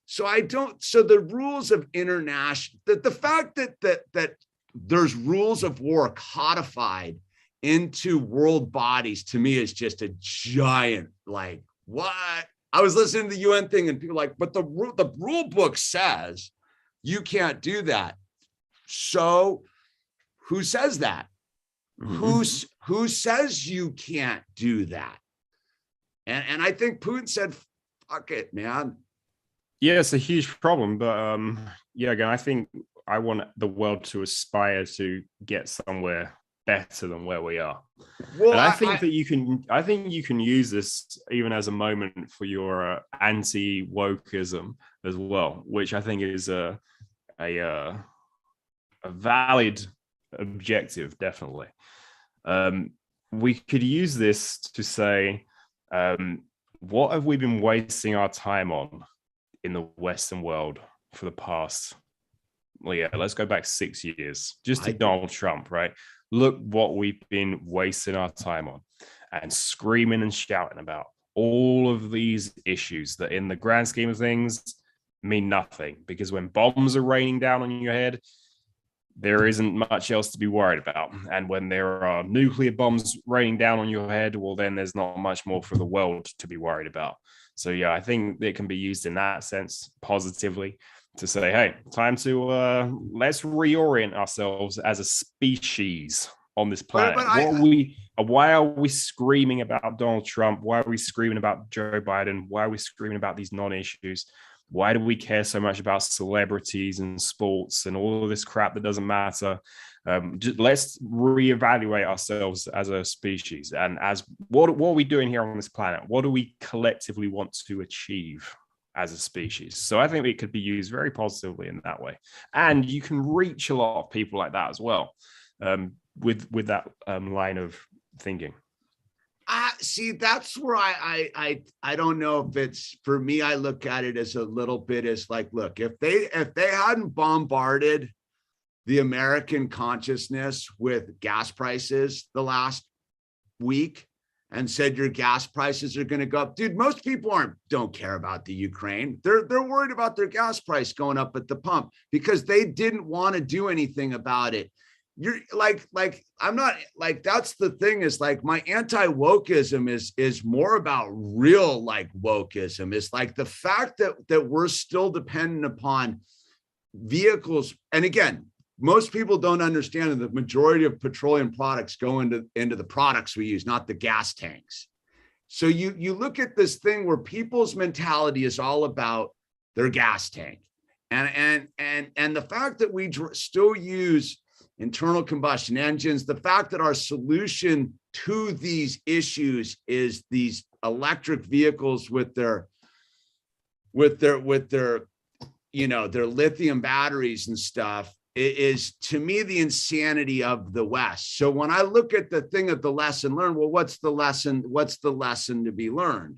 A: So the rules of international, the fact that there's rules of war codified into world bodies, to me, is just a giant, like, what? I was listening to the UN thing and people are like, but the rule book says you can't do that. So who says that? Mm-hmm. Who says you can't do that? And I think Putin said, fuck it, man.
B: Yeah, it's a huge problem. But yeah, again, I think I want the world to aspire to get somewhere better than where we are. Well, and I think you can use this even as a moment for your anti-wokeism as well, which I think is a valid objective, definitely. We could use this to say, what have we been wasting our time on in the Western world for the past, well, yeah, let's go back 6 years, just to Donald Trump, right? Look what we've been wasting our time on and screaming and shouting about all of these issues that in the grand scheme of things mean nothing, because when bombs are raining down on your head, there isn't much else to be worried about. And when there are nuclear bombs raining down on your head, well, then there's not much more for the world to be worried about. So yeah, I think it can be used in that sense positively to say, hey, time to let's reorient ourselves as a species on this planet. Why are we screaming about Donald Trump? Why are we screaming about Joe Biden? Why are we screaming about these non-issues? Why do we care so much about celebrities and sports and all of this crap that doesn't matter? Let's reevaluate ourselves as a species, and as what are we doing here on this planet? What do we collectively want to achieve as a species? So I think it could be used very positively in that way, and you can reach a lot of people like that as well, with that line of thinking.
A: See, that's where I don't know if it's, for me, I look at it as a little bit as like, look, if they hadn't bombarded the American consciousness with gas prices the last week and said your gas prices are going to go up, dude, most people don't care about the Ukraine. They're worried about their gas price going up at the pump because they didn't want to do anything about it. You're like I'm not like, that's the thing, is like my anti-wokeism is more about real like wokeism. It's like the fact that we're still dependent upon vehicles. And again, most people don't understand that the majority of petroleum products go into the products we use, not the gas tanks. So you look at this thing where people's mentality is all about their gas tank, and the fact that we still use internal combustion engines, the fact that our solution to these issues is these electric vehicles with their you know, their lithium batteries and stuff. is to me the insanity of the West. So when I look at the thing of the lesson learned, well, what's the lesson? What's the lesson to be learned?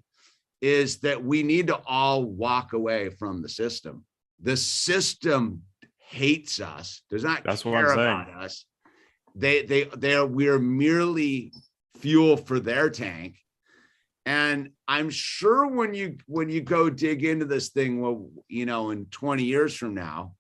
A: Is that we need to all walk away from the system. The system hates us, does not care about us. We're merely fuel for their tank. And I'm sure when you go dig into this thing, well, in 20 years from now,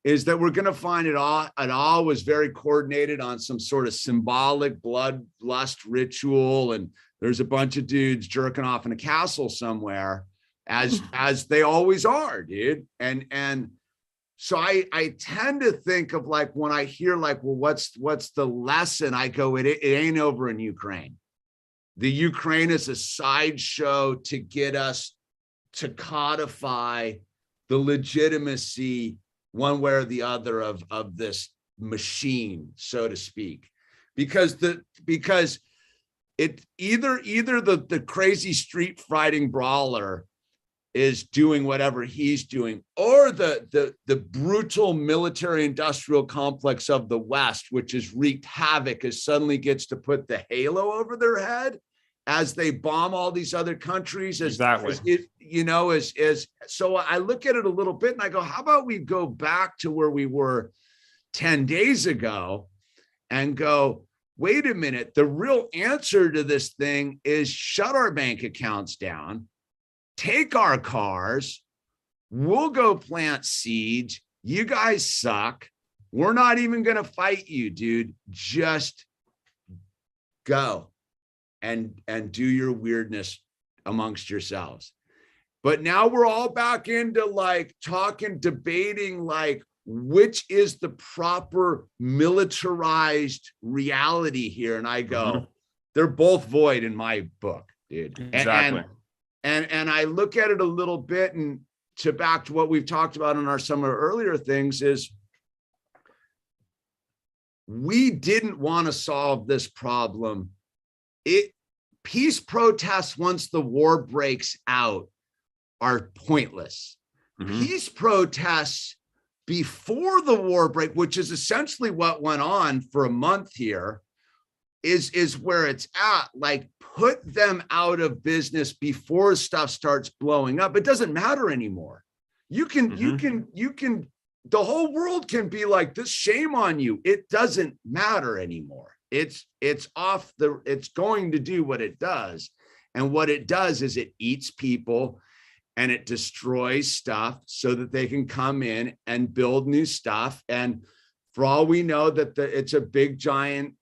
A: is that we're going to find it all was very coordinated on some sort of symbolic bloodlust ritual, and there's a bunch of dudes jerking off in a castle somewhere, as they always are, dude. And so I tend to think of, like, when I hear, like, well, what's the lesson? I go, it ain't over in Ukraine. The Ukraine is a sideshow to get us to codify the legitimacy one way or the other of this machine, so to speak, because it either the crazy street fighting brawler is doing whatever he's doing, or the brutal military industrial complex of the West, which has wreaked havoc, as suddenly gets to put the halo over their head as they bomb all these other countries. Exactly. So I look at it a little bit and I go, how about we go back to where we were 10 days ago and go, wait a minute, the real answer to this thing is shut our bank accounts down, take our cars, we'll go plant seeds. You guys suck. We're not even going to fight you, dude. Just go and do your weirdness amongst yourselves. But now we're all back into, like, talking, debating, like, which is the proper militarized reality here. And I go, they're both void in my book, dude.
B: Exactly.
A: And I look at it a little bit, and back to what we've talked about in some of our earlier things, is we didn't want to solve this problem. Peace protests, once the war breaks out, are pointless. Peace protests before the war break, which is essentially what went on for a month here, is where it's at. Like, put them out of business before stuff starts blowing up. It doesn't matter anymore. You can, the whole world can be like, this, shame on you. It doesn't matter anymore. It's going to do what it does. And what it does is it eats people and it destroys stuff so that they can come in and build new stuff. And for all we know, that it's a big, giant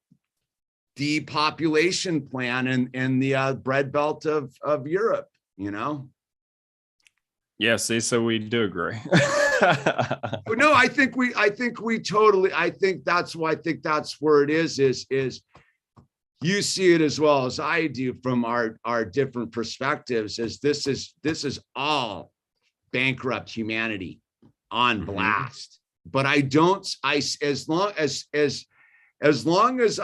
A: depopulation plan in the bread belt of Europe,
B: Yeah, see, so we do agree.
A: No, I think we totally, I think that's where it is you see it as well as I do from our different perspectives, is this is all bankrupt humanity on blast. But as long as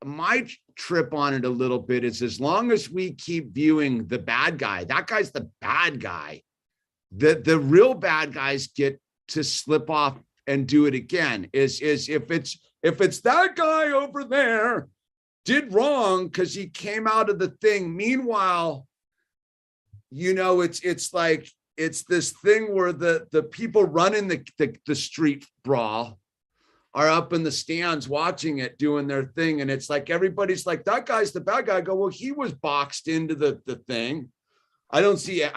A: my trip on it a little bit is, as long as we keep viewing the bad guy, that guy's the bad guy, the real bad guys get to slip off and do it again. Is if it's that guy over there did wrong because he came out of the thing. Meanwhile, it's like, it's this thing where the people running the street brawl are up in the stands watching it, doing their thing. And it's like, everybody's like, that guy's the bad guy. I go, well, he was boxed into the thing. I don't see it.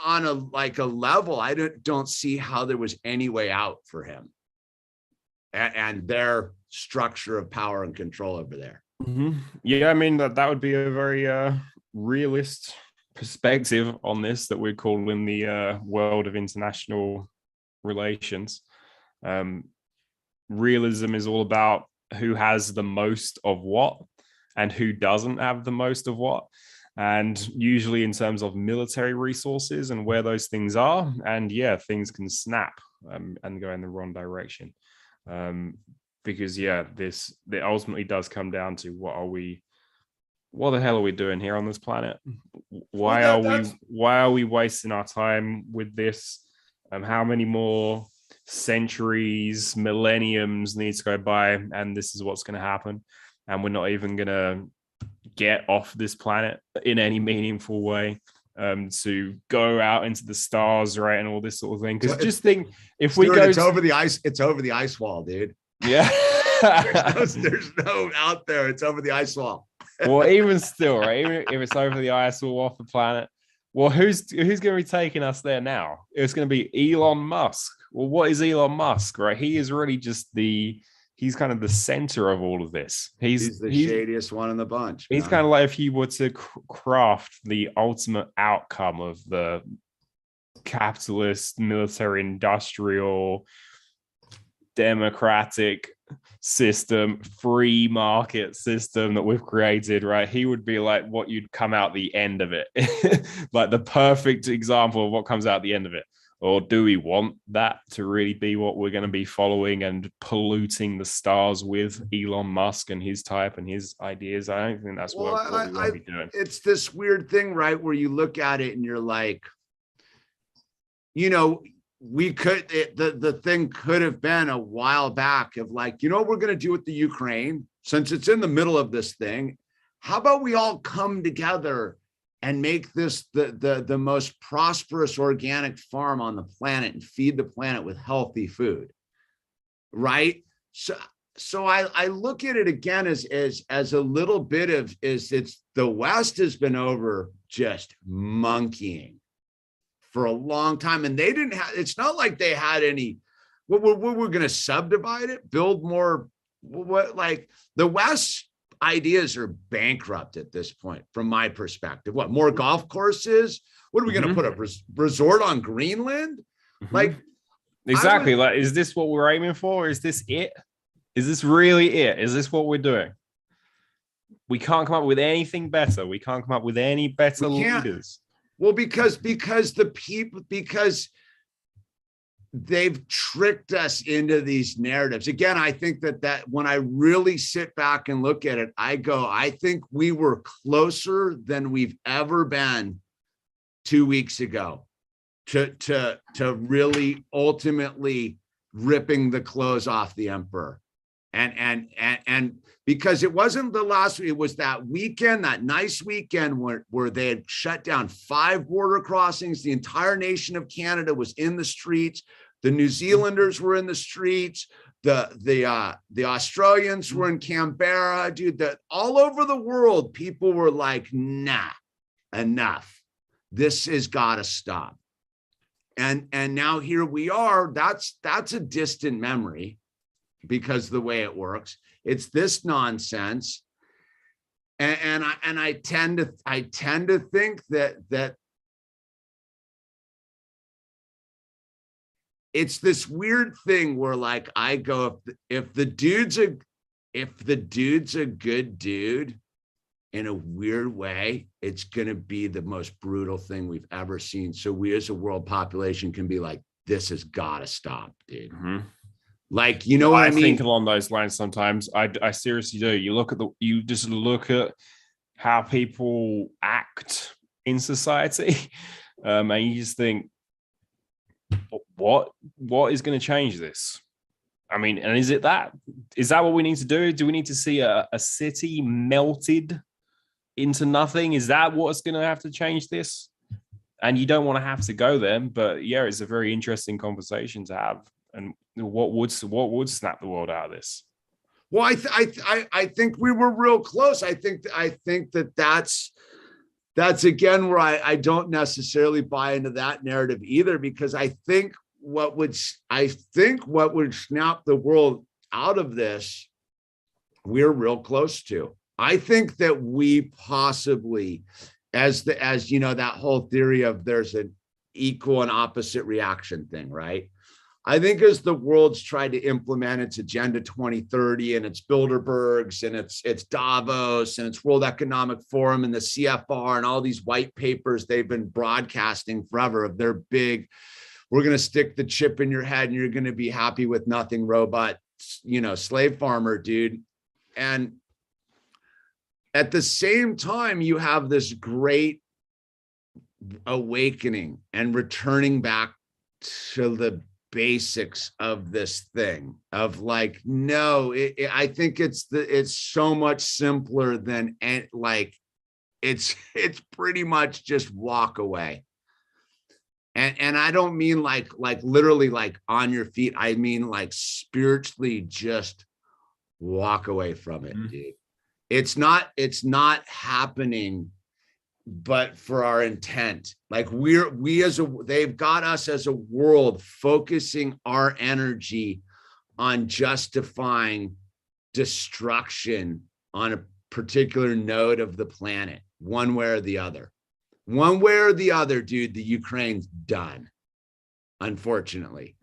A: On a level, I don't see how there was any way out for him and their structure of power and control over there.
B: Yeah, I mean, that would be a very realist perspective on this that we'd call in the world of international relations. Realism is all about who has the most of what and who doesn't have the most of what, and usually in terms of military resources and where those things are. And yeah, things can snap and go in the wrong direction, because it ultimately does come down to what the hell are we doing here on this planet? Why are we wasting our time with this? How many more centuries, millenniums need to go by, and this is what's going to happen. And we're not even going to get off this planet in any meaningful way. To go out into the stars, right, and all this sort of thing. Because just think, if
A: Stuart,
B: we go,
A: it's over the ice. It's over the ice wall, dude.
B: Yeah.
A: there's no out there. It's over the ice wall.
B: Well, even still, right? Even if it's over the ice wall off the planet, well, who's going to be taking us there now? It's going to be Elon Musk. Well, what is Elon Musk, right? He is really just he's kind of the center of all of this.
A: He's the shadiest one in the bunch.
B: He's kind of like if you were to craft the ultimate outcome of the capitalist, military, industrial, democratic system, free market system that we've created, right? He would be like what you'd come out the end of it. Like the perfect example of what comes out the end of it. Or do we want that to really be what we're going to be following and polluting the stars with Elon Musk and his type and his ideas? I don't think that's what we want to be doing.
A: It's this weird thing, right? Where you look at it and you're like, the thing could have been a while back of like, what we're going to do with the Ukraine, since it's in the middle of this thing, how about we all come together and make this the most prosperous organic farm on the planet and feed the planet with healthy food, right? So I look at it again as a little bit of it's the West has been over just monkeying for a long time, and they didn't have. It's not like they had any. We're going to subdivide it, build more. What like the West ideas are bankrupt at this point, from my perspective. What, more golf courses? What are we going to put a resort on Greenland? Like,
B: exactly. Like, is this what we're aiming for? Is this it? Is this really it? Is this what we're doing? We can't come up with anything better. We can't come up with any better leaders.
A: Well, because they've tricked us into these narratives. Again, I think that when I really sit back and look at it, I think we were closer than we've ever been 2 weeks ago to really ultimately ripping the clothes off the emperor. And because it wasn't the last week, it was that weekend, that nice weekend where they had shut down 5 border crossings. The entire nation of Canada was in the streets. The New Zealanders were in the streets. The Australians were in Canberra, dude. That all over the world, people were like, nah, enough. This has got to stop. And now here we are. That's a distant memory, because the way it works, it's this nonsense, and I tend to think that it's this weird thing where, like, I go, if the dude's a good dude, in a weird way, it's gonna be the most brutal thing we've ever seen. So we as a world population can be like, this has got to stop, dude. Like, what I mean?
B: I think along those lines sometimes. I seriously do. You just look at how people act in society, and you just think, what is going to change this? I mean, and is that what we need to do? Do we need to see a city melted into nothing? Is that what's going to have to change this? And you don't want to have to go there, but yeah, it's a very interesting conversation to have. And what would snap the world out of this?
A: Well, I think we were real close. I think that's again where I don't necessarily buy into that narrative either, because I think what would snap the world out of this, we're real close to. I think that we possibly, as that whole theory of there's an equal and opposite reaction thing, right? I think as the world's tried to implement its Agenda 2030 and its Bilderbergs and its Davos and its World Economic Forum and the CFR and all these white papers they've been broadcasting forever of their big, we're going to stick the chip in your head and you're going to be happy with nothing robot, slave farmer, dude. And at the same time, you have this great awakening and returning back to the basics of this thing of like, no, I think it's so much simpler than like, it's pretty much just walk away. And I don't mean like literally like on your feet. I mean like spiritually just walk away from it, dude. It's not happening, but for our intent. Like they've got us as a world focusing our energy on justifying destruction on a particular node of the planet, one way or the other. One way or the other, dude, the Ukraine's done, unfortunately,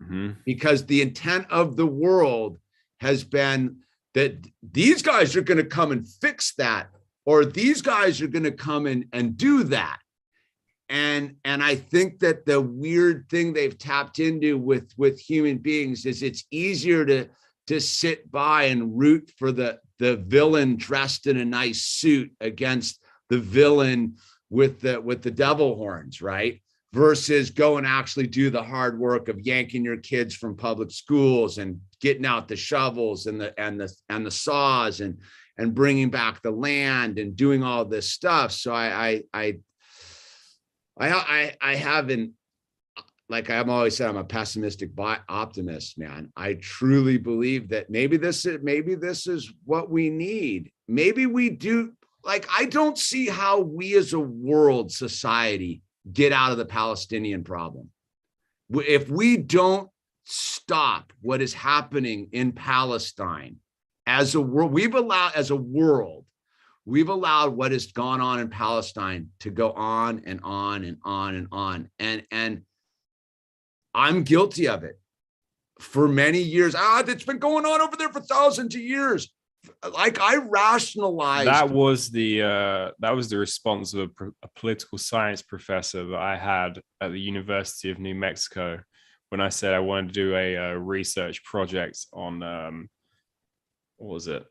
A: because the intent of the world has been that these guys are going to come and fix that, or these guys are going to come in and do that. And I think that the weird thing they've tapped into with human beings is it's easier to sit by and root for the villain dressed in a nice suit against the villain with the devil horns, right? Versus go and actually do the hard work of yanking your kids from public schools and getting out the shovels and the saws and bringing back the land and doing all this stuff. So I haven't, like I've always said, I'm a pessimistic optimist, man. I truly believe that maybe this is what we need. Maybe we do. Like, I don't see how we as a world society get out of the Palestinian problem. If we don't stop what is happening in Palestine as a world, we've allowed what has gone on in Palestine to go on and on and on and on. And I'm guilty of it for many years. It's been going on over there for thousands of years. Like I rationalized.
B: That was the response of a political science professor that I had at the University of New Mexico when I said I wanted to do a research project on what was it?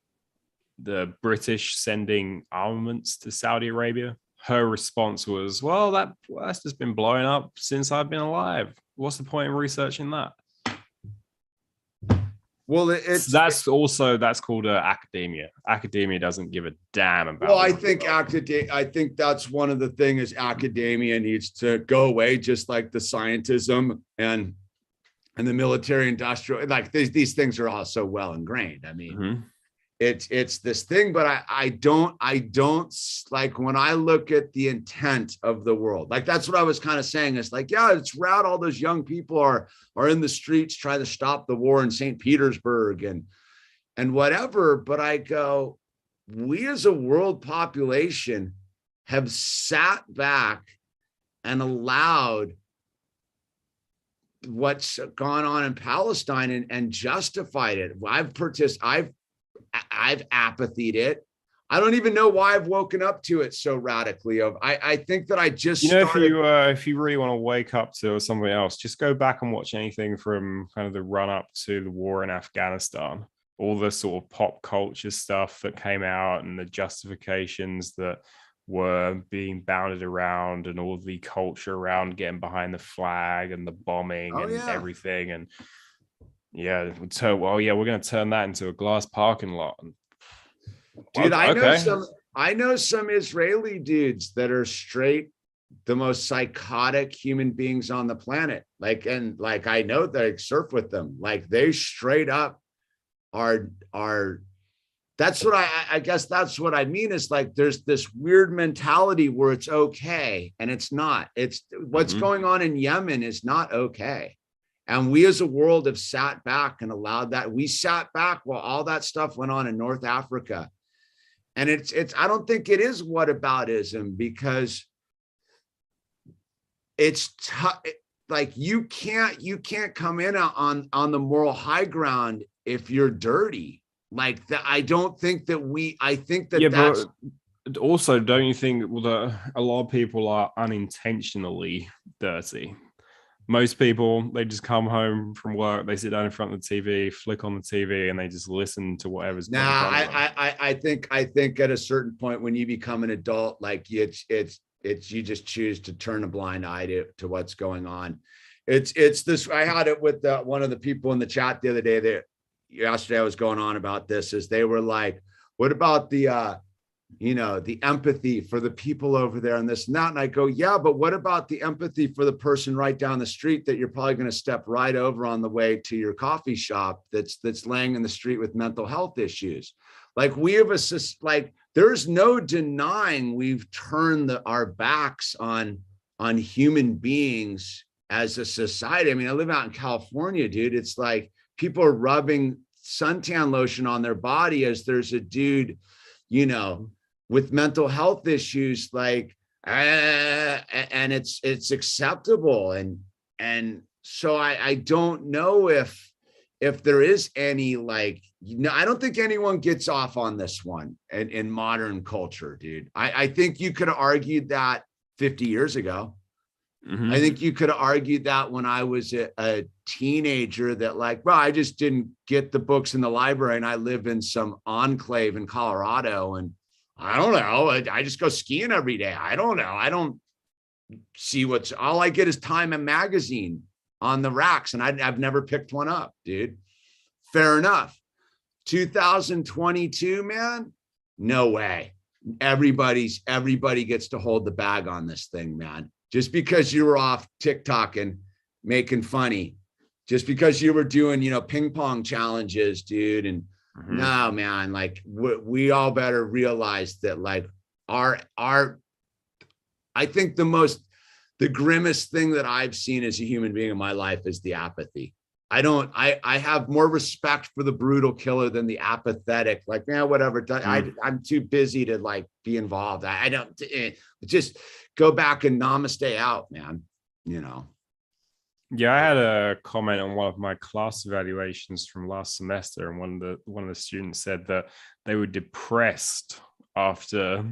B: The British sending armaments to Saudi Arabia. Her response was, "Well, that's just been blowing up since I've been alive. What's the point in researching that?"
A: Well, that's
B: called academia. Academia doesn't give a damn about.
A: Well, I think that's one of the things is academia needs to go away, just like the scientism and the military industrial. Like these things are all so well ingrained. I mean, it's this thing, but I don't like when I look at the intent of the world, like that's what I was kind of saying. It's like, yeah, it's rad. All those young people are in the streets trying to stop the war in St. Petersburg and whatever. But I go, we as a world population have sat back and allowed what's gone on in Palestine and justified it. I've apathied it. I don't even know why I've woken up to it so radically. I think that I just
B: if you really want to wake up to something else, just go back and watch anything from kind of the run up to the war in Afghanistan. All the sort of pop culture stuff that came out and the justifications that were being bounded around and all the culture around getting behind the flag and the bombing everything. And yeah, we're going to turn that into a glass parking lot.
A: Dude, I know some Israeli dudes that are straight the most psychotic human beings on the planet. Like I know that I surf with them. Like they straight up are that's what I guess that's what I mean is like there's this weird mentality where it's okay and it's not. It's what's going on in Yemen is not okay. And we as a world have sat back and allowed that. We sat back while all that stuff went on in North Africa. And it's I don't think it is what-about-ism because it's like you can't come in on the moral high ground if you're dirty. Like that, I don't think that I think that that's.
B: But also, don't you think that a lot of people are unintentionally dirty? Most people, they just come home from work, they sit down in front of the TV, flick on the TV, and they just listen to whatever's.
A: I think at a certain point when you become an adult, like it's you just choose to turn a blind eye to what's going on, It's this. I had it with one of the people in the chat the other day that yesterday I was going on about this. Is they were like, what about the the empathy for the people over there and this and that? And I go, yeah, but what about the empathy for the person right down the street that you're probably going to step right over on the way to your coffee shop that's laying in the street with mental health issues? Like we have there's no denying we've turned our backs on human beings as a society. I mean, I live out in California, dude. It's like people are rubbing suntan lotion on their body as there's a dude, with mental health issues, like, and it's acceptable. And so I don't know if there is any, like, I don't think anyone gets off on this one in modern culture, dude. I think you could have argued that 50 years ago. Mm-hmm. I think you could have argued that when I was a teenager, that like, well, I just didn't get the books in the library and I live in some enclave in Colorado and I don't know, I just go skiing every day. I don't know. I don't see all I get is Time and Magazine on the racks and I've never picked one up, dude. Fair enough. 2022, man, no way. Everybody gets to hold the bag on this thing, man. Just because you were off TikTok and making funny, just because you were doing, ping pong challenges, dude. And no, man, like we all better realize that, like, I think the grimmest thing that I've seen as a human being in my life is the apathy. I have more respect for the brutal killer than the apathetic, like, man, whatever. I'm too busy to like be involved. I don't just go back and namaste out, man.
B: Yeah, I had a comment on one of my class evaluations from last semester, and one of the students said that they were depressed after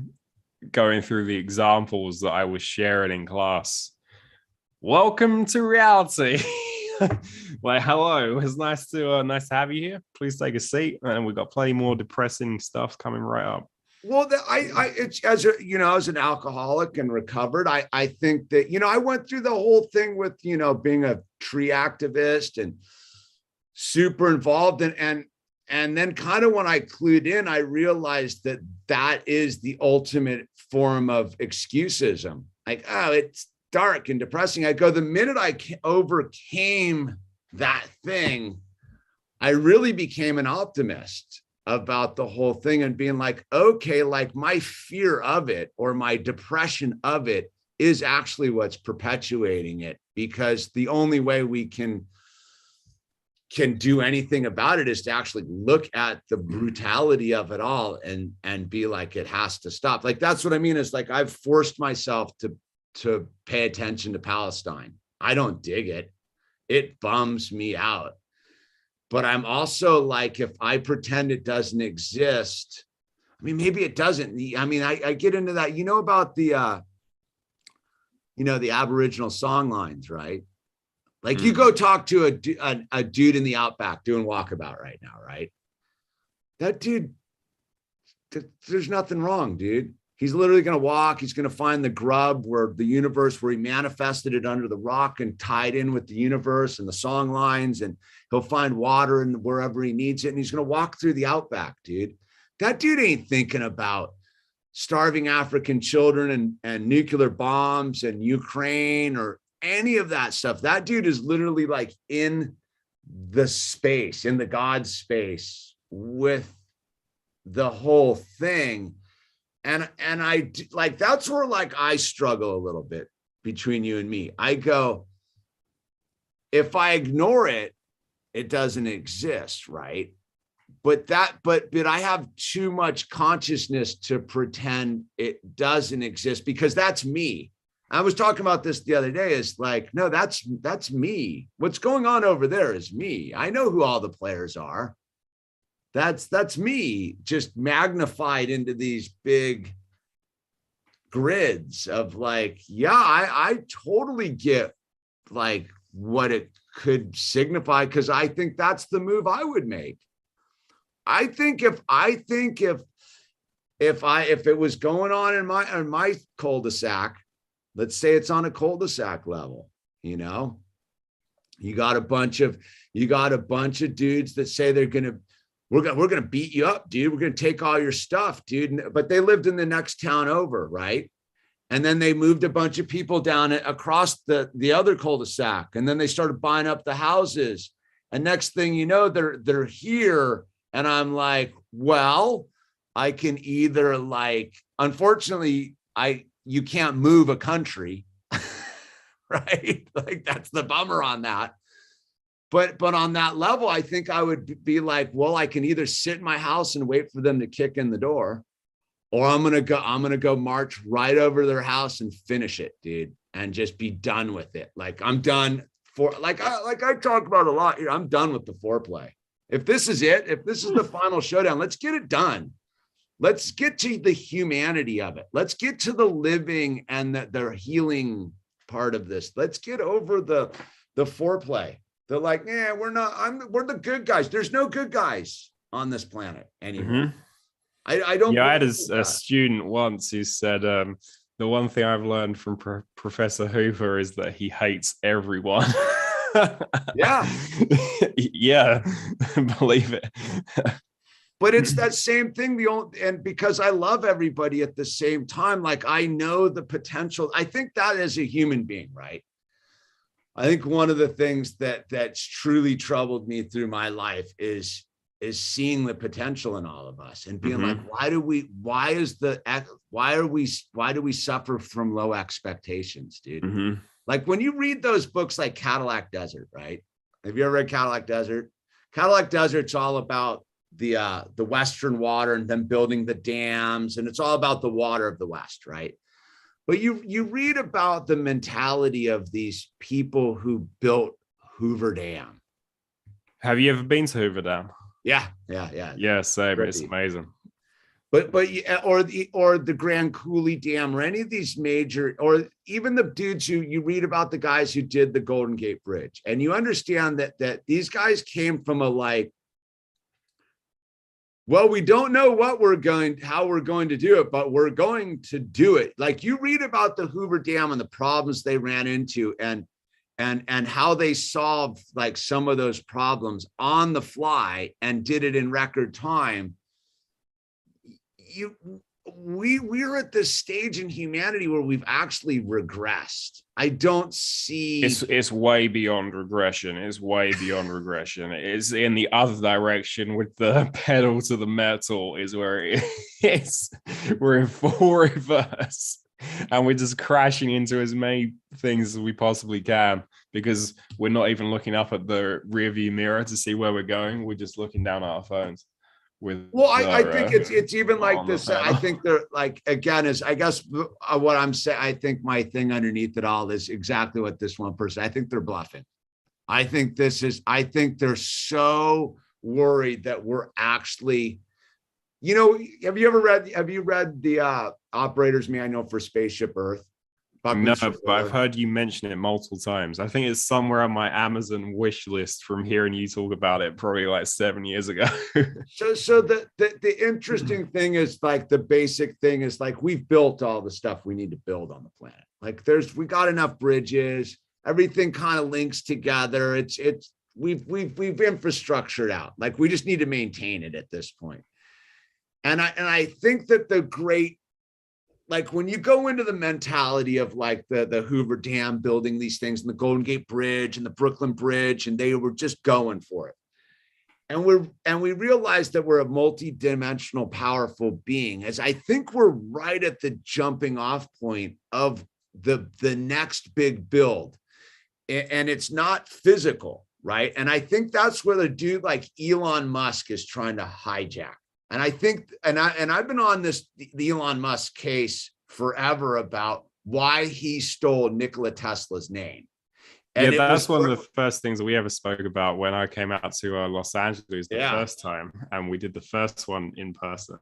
B: going through the examples that I was sharing in class. Welcome to reality. Like, hello, it's nice to have you here. Please take a seat, and we've got plenty more depressing stuff coming right up.
A: Well, it's as an alcoholic and recovered, I think that, I went through the whole thing with, being a tree activist and super involved. And then kind of when I clued in, I realized that is the ultimate form of excusism. Like, oh, it's dark and depressing. I go, the minute I overcame that thing, I really became an optimist about the whole thing and being like, okay, like my fear of it or my depression of it is actually what's perpetuating it, because the only way we can do anything about it is to actually look at the brutality of it all and be like, it has to stop. Like, that's what I mean, is like, I've forced myself to pay attention to Palestine. I don't dig it. It bums me out. But I'm also like, if I pretend it doesn't exist, I mean, maybe it doesn't. I mean, I get into that, about the, the Aboriginal song lines, right? Like you go talk to a dude in the outback doing walkabout right now, right? That dude, there's nothing wrong, dude. He's literally going to walk. He's going to find the grub where he manifested it under the rock and tied in with the universe and the song lines. And he'll find water and wherever he needs it. And he's going to walk through the outback, dude. That dude ain't thinking about starving African children and nuclear bombs and Ukraine or any of that stuff. That dude is literally like in the space, in the God space with the whole thing. And I like, that's where like I struggle a little bit between you and me. I go, if I ignore it, it doesn't exist, right? But I have too much consciousness to pretend it doesn't exist, because that's me. I was talking about this the other day. Is like, no, that's me. What's going on over there is me. I know who all the players are. That's me, just magnified into these big grids of like, yeah, I totally get like what it could signify, because I think that's the move I would make. I think if it was going on in my cul-de-sac, let's say it's on a cul-de-sac level, You got a bunch of dudes that say we're gonna beat you up, dude. We're gonna take all your stuff, dude. But they lived in the next town over, right? And then they moved a bunch of people down across the other cul-de-sac, and then they started buying up the houses. And next thing you know, they're here, and I'm like, well, I can either unfortunately, you can't move a country, right? Like that's the bummer on that. But on that level, I think I would be like, well, I can either sit in my house and wait for them to kick in the door, or I'm gonna go march right over their house and finish it, dude, and just be done with it. Like I'm done I talk about a lot here. I'm done with the foreplay. If this is it, if this is the final showdown, let's get it done. Let's get to the humanity of it. Let's get to the living and the healing part of this. Let's get over the foreplay. They're like, yeah, we're the good guys. There's no good guys on this planet anymore. Mm-hmm. I don't.
B: Yeah, I had a student once who said, the one thing I've learned from Professor Hooper is that he hates everyone.
A: Yeah.
B: Yeah, believe it.
A: But it's that same thing. And because I love everybody at the same time, like I know the potential. I think that as a human being, right? I think one of the things that's truly troubled me through my life is seeing the potential in all of us and being like, why do we suffer from low expectations, dude? Like when you read those books like Cadillac Desert, right? Have you ever read Cadillac Desert? Cadillac Desert's all about the Western water and them building the dams, and it's all about the water of the West, right? But you read about the mentality of these people who built Hoover Dam.
B: Have you ever been to Hoover Dam?
A: Yeah.
B: Yeah, same. It's amazing.
A: But or the Grand Coulee Dam, or any of these major, or even the dudes you read about, the guys who did the Golden Gate Bridge, and you understand that these guys came from well, we don't know how we're going to do it, but we're going to do it. Like you read about the Hoover Dam and the problems they ran into, and how they solved like some of those problems on the fly and did it in record time. We're at this stage in humanity where we've actually regressed. I don't see.
B: It's way beyond regression. It's way beyond regression. It's in the other direction with the pedal to the metal is where it is. We're in full reverse. And we're just crashing into as many things as we possibly can because we're not even looking up at the rearview mirror to see where we're going. We're just looking down at our phones.
A: I think it's even like this. I think they're like, again, is I guess what I'm saying. I think my thing underneath it all is exactly what this one person. I think they're bluffing. I think they're so worried that we're actually. Have you read the Operator's Manual for Spaceship Earth?
B: No, but I've heard you mention it multiple times. I think it's somewhere on my Amazon wish list from hearing you talk about it probably like 7 years ago.
A: So the interesting thing is like the basic thing is like we've built all the stuff we need to build on the planet. Like we got enough bridges, everything kind of links together. We've infrastructured out. Like we just need to maintain it at this point. And I think that the great, like when you go into the mentality of like the Hoover Dam building these things and the Golden Gate Bridge and the Brooklyn Bridge, and they were just going for it. And we realize that we're a multi-dimensional, powerful being, as I think we're right at the jumping off point of the next big build. And it's not physical, right? And I think that's where the dude like Elon Musk is trying to hijack. And I think, and I've been on the Elon Musk case forever about why he stole Nikola Tesla's name. And
B: that's one of the first things that we ever spoke about when I came out to Los Angeles the first time, and we did the first one in person.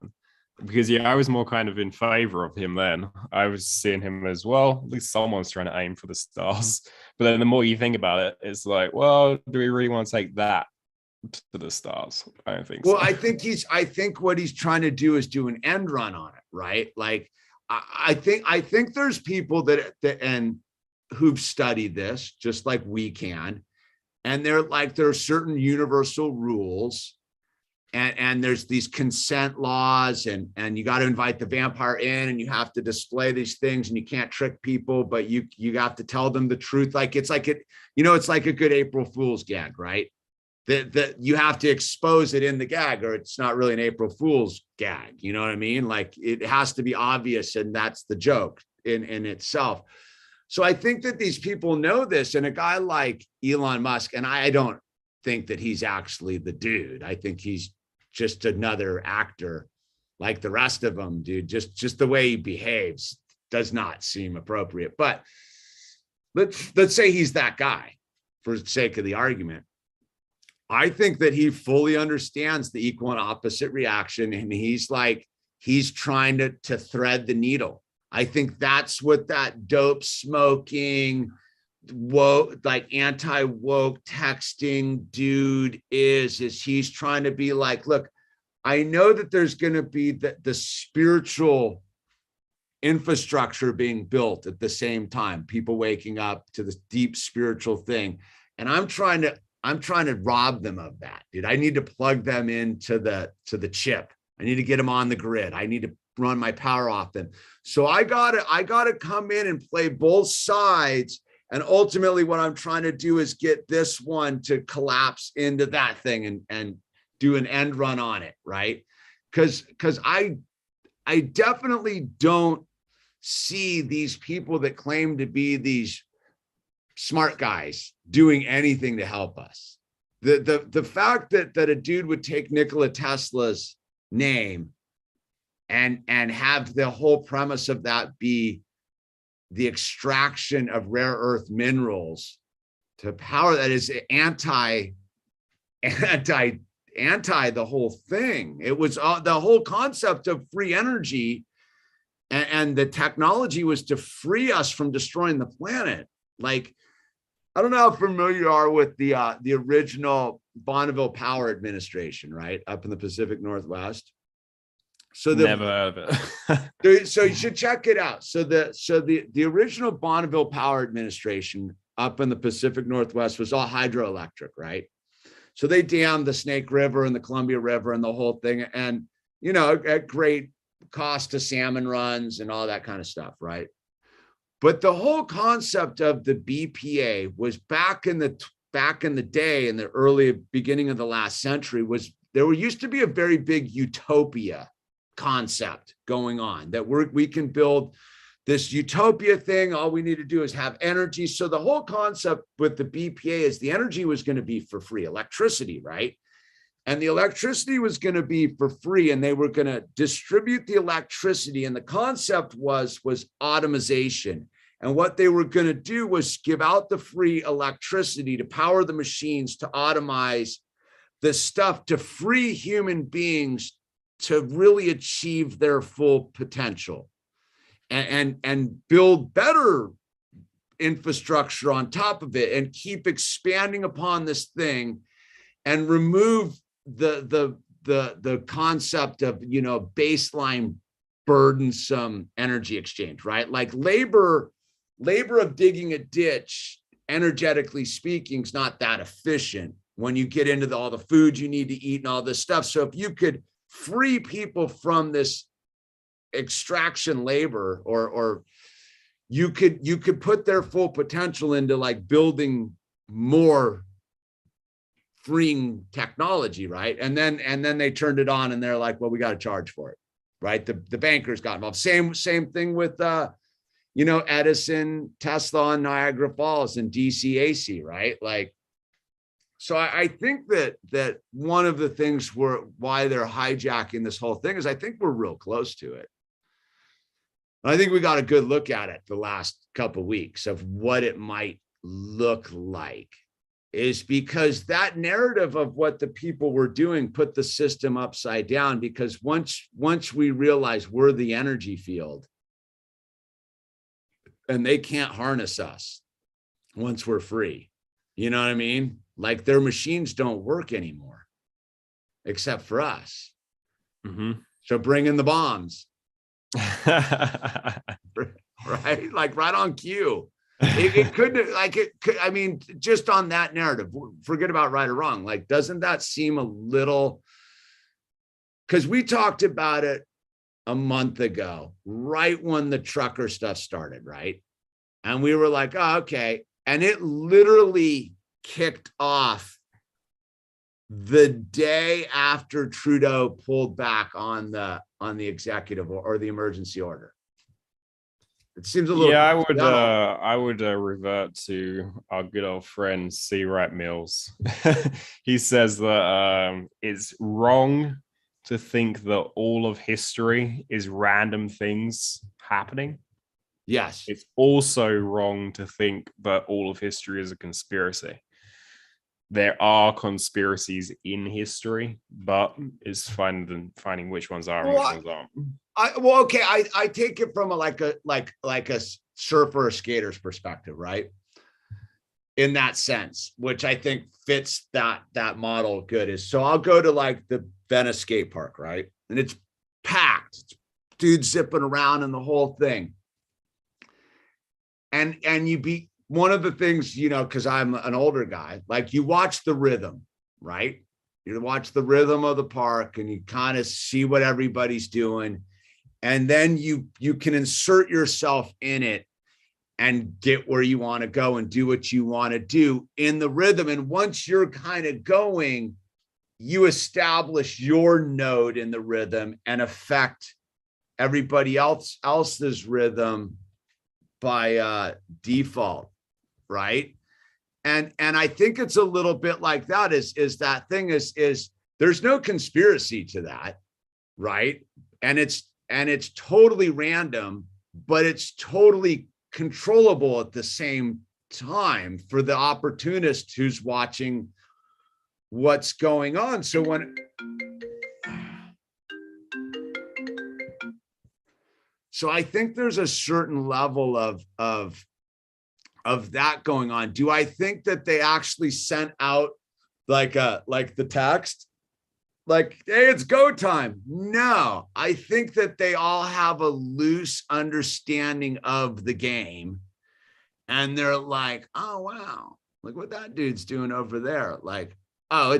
B: Because I was more kind of in favor of him then. I was seeing him as, well, at least someone's trying to aim for the stars. But then the more you think about it, it's like, well, do we really want to take that to the stars? I don't think so.
A: Well, I think what he's trying to do is do an end run on it, right? Like I think there's people that and who've studied this just like we can, And there are certain universal rules, and there's these consent laws, and you got to invite the vampire in, and you have to display these things, and you can't trick people, but you have to tell them the truth. Like it's like it's like a good April Fool's gag, right? That you have to expose it in the gag, or it's not really an April Fool's gag. You know what I mean? Like it has to be obvious, and that's the joke in itself. So I think that these people know this, and a guy like Elon Musk, and I don't think that he's actually the dude. I think he's just another actor like the rest of them, dude. Just the way he behaves does not seem appropriate. But let's say he's that guy for the sake of the argument. I think that he fully understands the equal and opposite reaction, and he's trying to thread the needle. I think that's what that dope smoking, woke, like anti-woke texting dude is he's trying to be like, look, I know that there's going to be the spiritual infrastructure being built at the same time, people waking up to this deep spiritual thing. And I'm trying to rob them of that, dude. I need to plug them into the chip. I need to get them on the grid. I need to run my power off them. So I gotta come in and play both sides. And ultimately what I'm trying to do is get this one to collapse into that thing and do an end run on it, right? Because I definitely don't see these people that claim to be these smart guys doing anything to help us. The fact that a dude would take Nikola Tesla's name and have the whole premise of that be the extraction of rare earth minerals to power that is anti the whole thing. It was the whole concept of free energy, and the technology was to free us from destroying the planet. Like, I don't know how familiar you are with the original Bonneville Power Administration, right? Up in the Pacific Northwest. So
B: never heard of
A: it. So you should check it out. So the original Bonneville Power Administration up in the Pacific Northwest was all hydroelectric, right? So they dammed the Snake River and the Columbia River and the whole thing, and at great cost to salmon runs and all that kind of stuff, right? But the whole concept of the BPA was back in the day, in the early beginning of the last century, was there used to be a very big utopia concept going on, that we can build this utopia thing. All we need to do is have energy. So the whole concept with the BPA is the energy was going to be for free, electricity, right? And the electricity was going to be for free, and they were going to distribute the electricity. And the concept was automation. And what they were going to do was give out the free electricity to power the machines, to automize the stuff, to free human beings to really achieve their full potential and build better infrastructure on top of it, and keep expanding upon this thing, and remove the concept of baseline burdensome energy exchange, right? Like labor of digging a ditch, energetically speaking, is not that efficient when you get into all the food you need to eat and all this stuff. So if you could free people from this extraction labor, or you could put their full potential into like building more freeing technology, right? And then they turned it on, and they're like, well, we got to charge for it, right? The bankers got involved. Same thing with Edison, Tesla, and Niagara Falls, and DC AC, right? Like, so I think that one of the things why they're hijacking this whole thing is I think we're real close to it. I think we got a good look at it the last couple of weeks of what it might look like, is because that narrative of what the people were doing put the system upside down. Because once we realize we're the energy field and they can't harness us once we're free, you know what I mean? Like, their machines don't work anymore, except for us.
B: Mm-hmm.
A: So bring in the bombs. Right? Like, right on cue. It could, like, it could, I mean, just on that narrative, forget about right or wrong. Like, doesn't that seem a little, because we talked about it a month ago, right when the trucker stuff started, right? And we were like, oh, okay. And it literally kicked off the day after Trudeau pulled back on the executive or the emergency order. It seems a little.
B: Yeah, I would revert to our good old friend C. Wright Mills. He says that it's wrong to think that all of history is random things happening.
A: Yes.
B: It's also wrong to think that all of history is a conspiracy. There are conspiracies in history, but it's finding which ones are and which ones aren't.
A: Okay. I take it from like a surfer or skater's perspective, right? In that sense, which I think fits that model good. Is so I'll go to like the Venice skate park, right? And it's packed. It's dudes zipping around and the whole thing. And you be one of the things, you know, because I'm an older guy, like you watch the rhythm, right? You watch the rhythm of the park and you kind of see what everybody's doing. And then you can insert yourself in it and get where you want to go and do what you want to do in the rhythm. And once you're kind of going, you establish your node in the rhythm and affect everybody else's rhythm by default, right? And I think it's a little bit like that is that thing is there's no conspiracy to that, right? And it's totally random, but it's totally controllable at the same time for the opportunist who's watching what's going on. So I think there's a certain level of that going on. Do I think that they actually sent out like the text, like, hey, it's go time? No, I think that they all have a loose understanding of the game. And they're like, oh, wow, look what that dude's doing over there. Like, oh,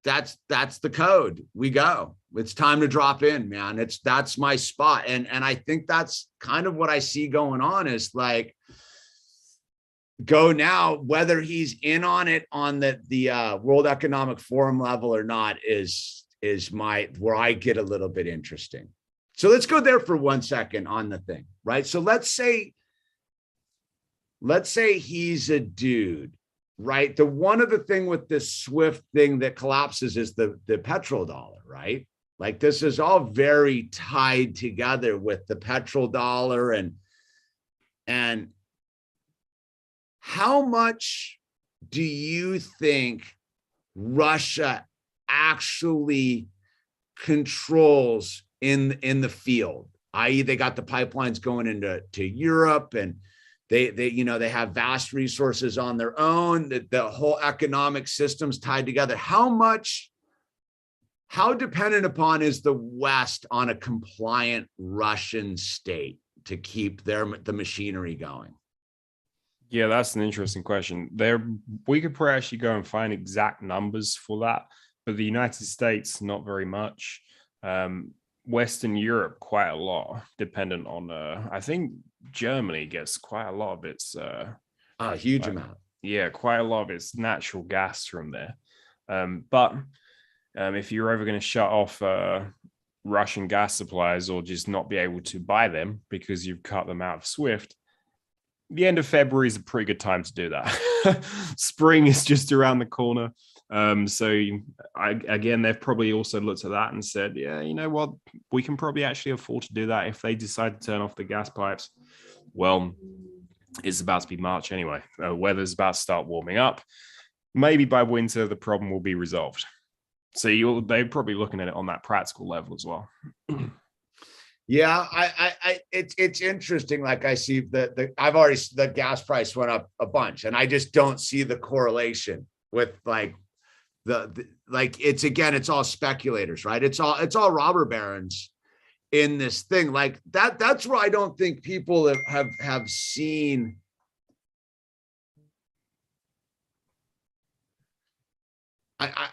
A: that's the code. We go. It's time to drop in, man. That's my spot. And I think that's kind of what I see going on is like, go now, whether he's in on it on the World Economic Forum level or not is where I get a little bit interesting. So let's go there for 1 second on the thing, right? So let's say he's a dude, right? One of the thing with this SWIFT thing that collapses is the petrodollar, right? Like this is all very tied together with the petrodollar and how much do you think Russia actually controls in the field, i.e. they got the pipelines going into Europe and they have vast resources on their own, the whole economic system's tied together. How dependent upon is the West on a compliant Russian state to keep the machinery going?
B: Yeah, that's an interesting question. We could probably actually go and find exact numbers for that, but the United States, not very much. Western Europe, quite a lot, dependent on, I think Germany gets quite a lot of its...
A: a huge amount.
B: Yeah, quite a lot of its natural gas from there. But if you're ever going to shut off Russian gas supplies or just not be able to buy them because you've cut them out of SWIFT, the end of February is a pretty good time to do that. Spring is just around the corner. Again, they've probably also looked at that and said, yeah, you know what, we can probably actually afford to do that if they decide to turn off the gas pipes. Well, it's about to be March anyway. Weather's about to start warming up. Maybe by winter, the problem will be resolved. So they're probably looking at it on that practical level as well.
A: Yeah, it's interesting. Like I see the gas price went up a bunch, and I just don't see the correlation with like it's all speculators, right? It's all robber barons in this thing like that. That's where I don't think people have seen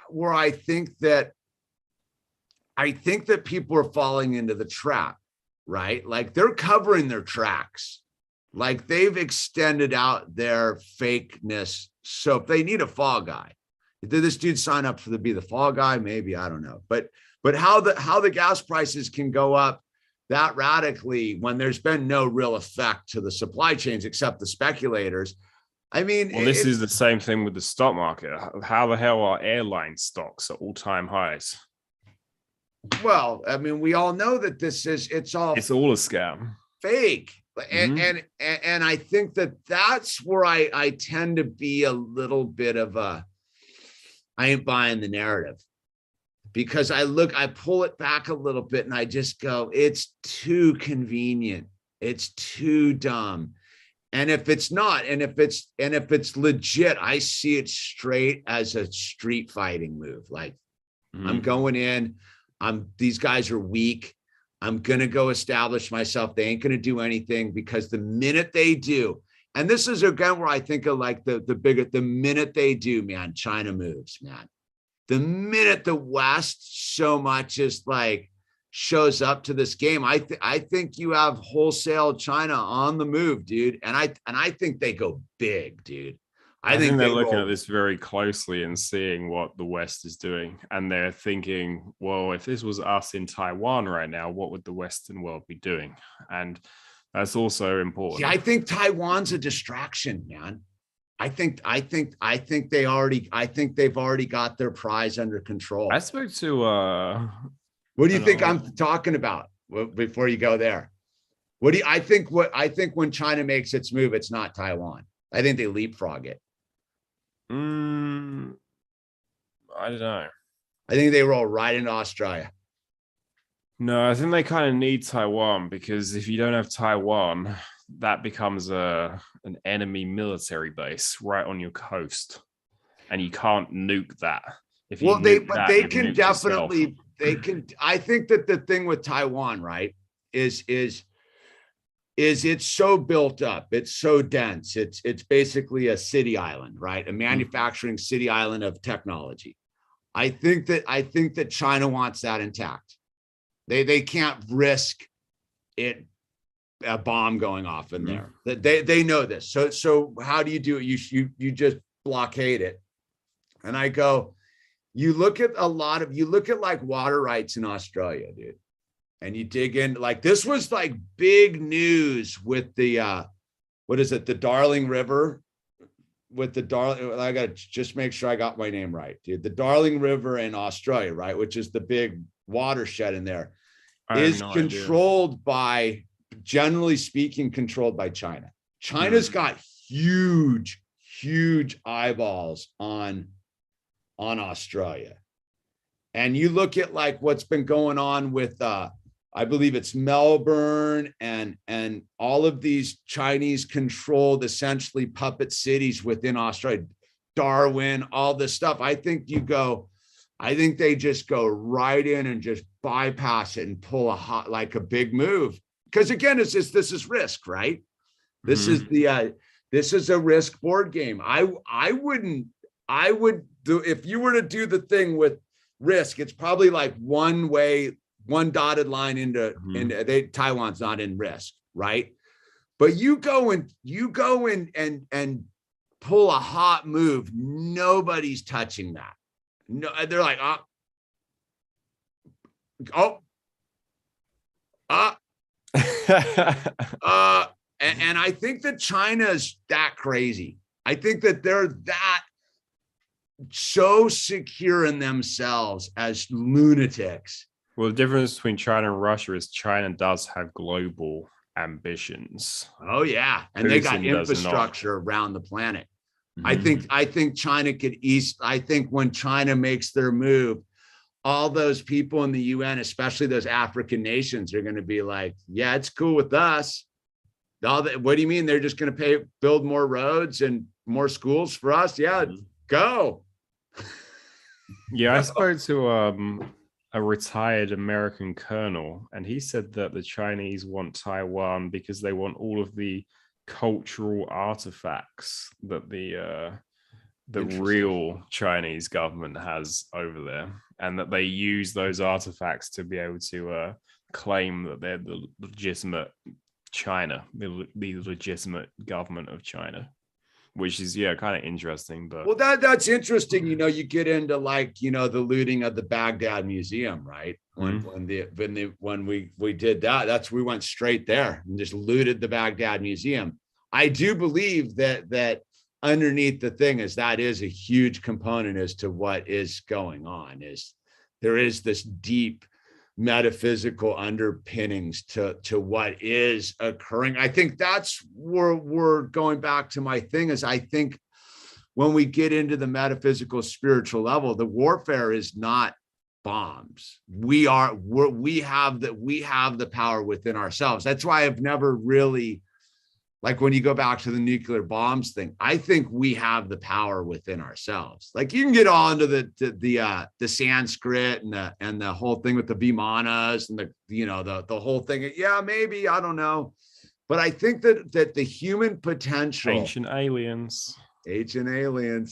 A: where I think that people are falling into the trap, right? Like they're covering their tracks. Like they've extended out their fakeness. So if they need a fall guy, did this dude sign up to be the fall guy? Maybe, I don't know. But how the gas prices can go up that radically when there's been no real effect to the supply chains except the speculators. I mean,
B: well, this is the same thing with the stock market. How the hell are airline stocks at all-time highs?
A: Well, I mean, we all know that it's all
B: a scam,
A: fake. And I think that's where I tend to be a little bit of I ain't buying the narrative, because I pull it back a little bit and I just go, it's too convenient. It's too dumb. And if it's not, and if it's legit, I see it straight as a street fighting move. Like I'm going in, these guys are weak. I'm going to go establish myself. They ain't going to do anything, because the minute they do, and this is again where I think of like the minute they do, man, China moves, man. The minute the West so much is like shows up to this game, I think you have wholesale China on the move, dude. And I think they go big, dude.
B: I think they're looking at this very closely and seeing what the West is doing. And they're thinking, well, if this was us in Taiwan right now, what would the Western world be doing? And that's also important.
A: Yeah, I think Taiwan's a distraction, man. I think they've already got their prize under control.
B: I spoke to
A: what do you think I'm talking about before you go there? I think when China makes its move, it's not Taiwan. I think they leapfrog it.
B: I don't know.
A: I think they roll right into Australia.
B: No, I think they kind of need Taiwan, because if you don't have Taiwan, that becomes an enemy military base right on your coast, and you can't nuke that. They can definitely. They can.
A: I think that the thing with Taiwan, right, is it's so built up, it's so dense, it's basically a city island, right? A manufacturing city island of technology. I think that China wants that intact. They can't risk a bomb going off in there. They know this. So how do you do it? You just blockade it. And I go, you look at like water rights in Australia, dude. And you dig in, like this was like big news with the the Darling River, with the Darling. I got to just make sure I got my name right, dude. The Darling River in Australia, right, which is the big watershed in there, is controlled by, generally speaking, controlled by China. China's got huge eyeballs on Australia. And you look at like what's been going on with I believe it's Melbourne and all of these Chinese controlled essentially puppet cities within Australia, Darwin, all this stuff. I think they just go right in and just bypass it and pull a big move. Because again, this is risk, right? This is a risk board game. I would do, if you were to do the thing with risk, it's probably like one dotted line into Taiwan's not in risk, right? But you go and pull a hot move, nobody's touching that. No, they're like, and I think that China's that crazy. I think that they're that so secure in themselves as lunatics.
B: Well, the difference between China and Russia is China does have global ambitions.
A: Oh yeah, and Putin, they got infrastructure around the planet. I think China could I think when China makes their move, all those people in the UN, especially those African nations, are going to be like, yeah, it's cool with us. What do you mean? They're just going to build more roads and more schools for us? Yeah, go.
B: Yeah, I spoke to a retired American colonel, and he said that the Chinese want Taiwan because they want all of the cultural artifacts that the the real Chinese government has over there, and that they use those artifacts to be able to claim that they're the legitimate China, the legitimate government of China, which is kind of interesting. But
A: well, that's interesting. You get into the looting of the Baghdad Museum, right? When we did that, we went straight there and just looted the Baghdad Museum. I do believe that underneath the thing that is a huge component as to what is going on. Is there is this deep metaphysical underpinnings to what is occurring. I think that's where we're going back to my thing is I think when we get into the metaphysical spiritual level, the warfare is not bombs. We have the power within ourselves. That's why I've never really, like when you go back to the nuclear bombs thing, I think we have the power within ourselves. Like you can get all into the Sanskrit and the whole thing with the Vimanas and the whole thing. Yeah, maybe, I don't know. But I think that the human potential,
B: ancient aliens,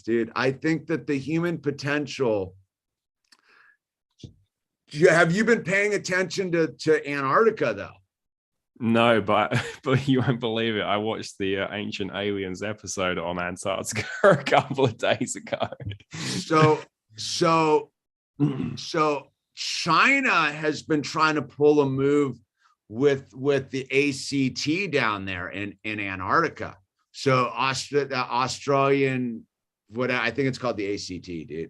A: dude. I think that the human potential. Have you been paying attention to Antarctica though?
B: No, but you won't believe it. I watched the Ancient Aliens episode on Antarctica a couple of days ago.
A: So China has been trying to pull a move with the ACT down there in Antarctica. So Australian, what I think it's called the ACT, dude.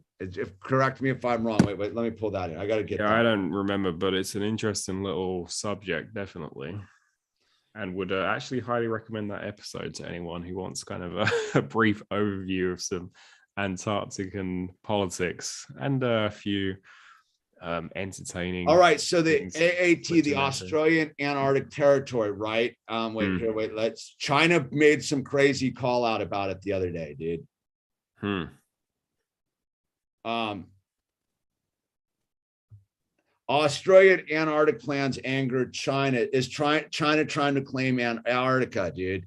A: Correct me if I'm wrong. Wait, let me pull that in. I got to get.
B: Yeah, I don't remember, but it's an interesting little subject, definitely. And would actually highly recommend that episode to anyone who wants kind of a brief overview of some Antarctican politics and a few entertaining.
A: All right, so the AAT, the Australian Antarctic Territory, right? China made some crazy call out about it the other day, dude. Australian Antarctic plans angered China. Is China trying to claim Antarctica, dude?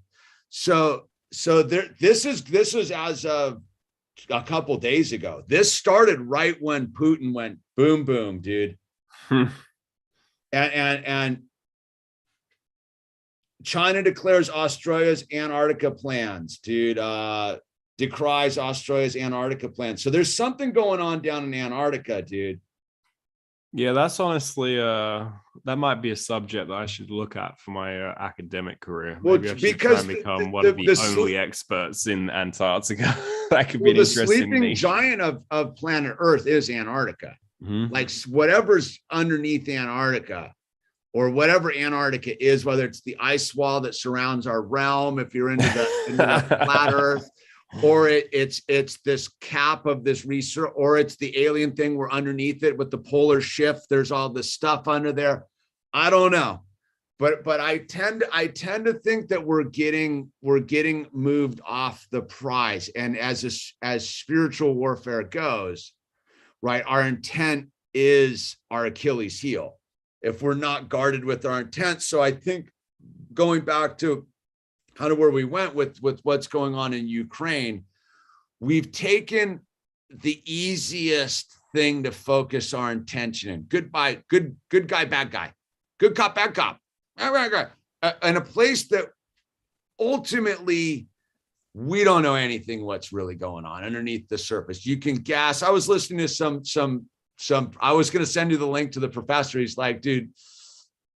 A: So this is as of a couple days ago. This started right when Putin went boom boom, dude. And China declares Australia's Antarctica plans, dude. Decries Australia's Antarctica plans. So there's something going on down in Antarctica, dude.
B: Yeah, that's honestly that might be a subject that I should look at for my academic career. Maybe I should try and become one of the only experts in Antarctica. That could be an interesting
A: the sleeping
B: niche.
A: giant of planet Earth is Antarctica. Like whatever's underneath Antarctica, or whatever Antarctica is, whether it's the ice wall that surrounds our realm, if you're into the flat Earth, or it's this cap of this research, or it's the alien thing where underneath it with the polar shift, there's all this stuff under there. I don't know, but I tend to think that we're getting moved off the prize. And as spiritual warfare goes, right, our intent is our Achilles heel if we're not guarded with our intent. So I think going back to kind of where we went with what's going on in Ukraine, we've taken the easiest thing to focus our intention in. Good guy, bad guy. Good cop, bad cop. And a place that ultimately we don't know anything what's really going on underneath the surface. You can guess. I was listening to some I was going to send you the link to the professor. He's like, dude,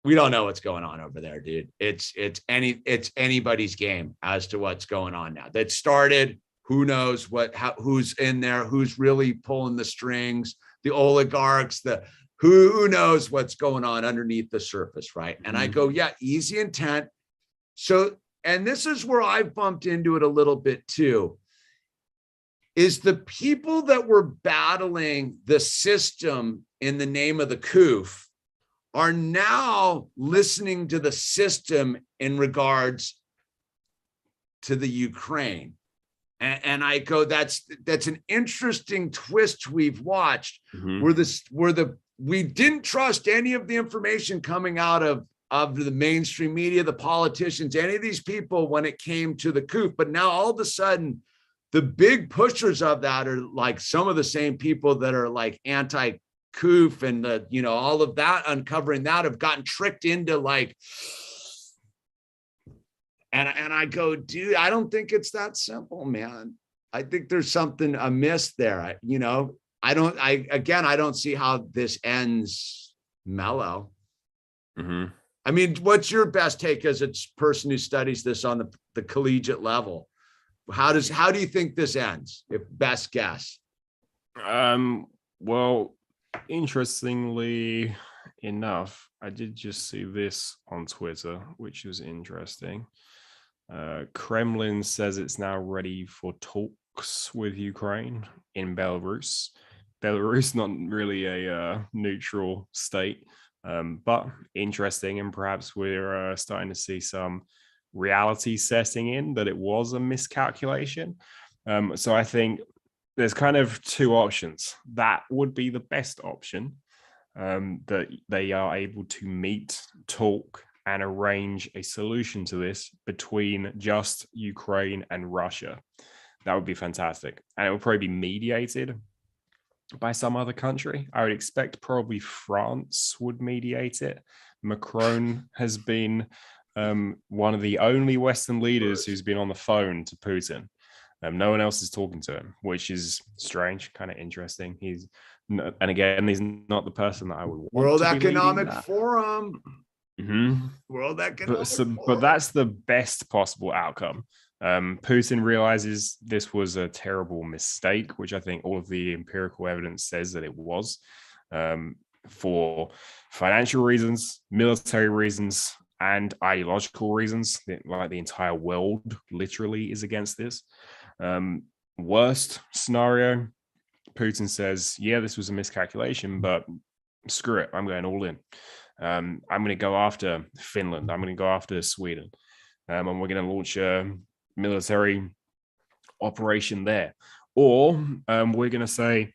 A: we don't know what's going on over there, dude. It's anybody's game as to what's going on now. That started, who knows who's in there, who's really pulling the strings, the oligarchs, who knows what's going on underneath the surface, right? And I go, yeah, easy intent. So, and this is where I've bumped into it a little bit too, is the people that were battling the system in the name of the COOF are now listening to the system in regards to the Ukraine. And I go, that's an interesting twist we've watched, we didn't trust any of the information coming out of the mainstream media, the politicians, any of these people when it came to the COOF. But now all of a sudden, the big pushers of that are like some of the same people that are like anti-coup and the, you know, all of that, uncovering that, have gotten tricked into like, and I go, dude, I don't think it's that simple, man. I think there's something amiss there. You know, I don't see how this ends mellow.
B: Mm-hmm.
A: I mean, what's your best take as a person who studies this on the collegiate level? How do you think this ends? If best guess.
B: Well, interestingly enough, I did just see this on Twitter, which was interesting. Kremlin says it's now ready for talks with Ukraine in Belarus. Belarus, not really a neutral state, but interesting. And perhaps we're starting to see some reality setting in that it was a miscalculation. So I think there's kind of two options. That would be the best option, that they are able to meet, talk, and arrange a solution to this between just Ukraine and Russia. That would be fantastic. And it would probably be mediated by some other country. I would expect probably France would mediate it. Macron has been one of the only Western leaders who's been on the phone to Putin. No one else is talking to him, which is strange, kind of interesting. And again, he's not the person that I would want.
A: World
B: to be
A: Economic Forum.
B: Mm-hmm.
A: World Economic Forum.
B: But that's the best possible outcome. Putin realizes this was a terrible mistake, which I think all of the empirical evidence says that it was, for financial reasons, military reasons, and ideological reasons. Like the entire world literally is against this. Worst scenario, Putin says, yeah, this was a miscalculation, but screw it, I'm going all in. I'm going to go after Finland. I'm going to go after Sweden. And we're going to launch a military operation there. Or we're going to say,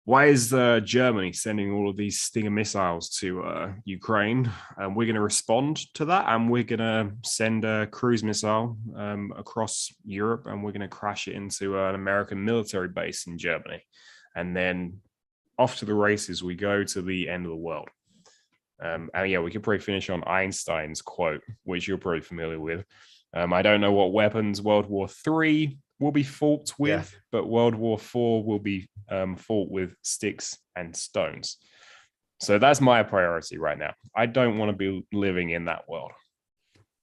B: why is Germany sending all of these Stinger missiles to Ukraine? We're going to respond to that, and we're going to send a cruise missile across Europe, and we're going to crash it into an American military base in Germany. And then off to the races we go to the end of the world. And yeah, we could probably finish on Einstein's quote, which you're probably familiar with. I don't know what weapons World War III will be fought with, but World War IV will be fought with sticks and stones. So that's my priority right now. I don't want to be living in that world.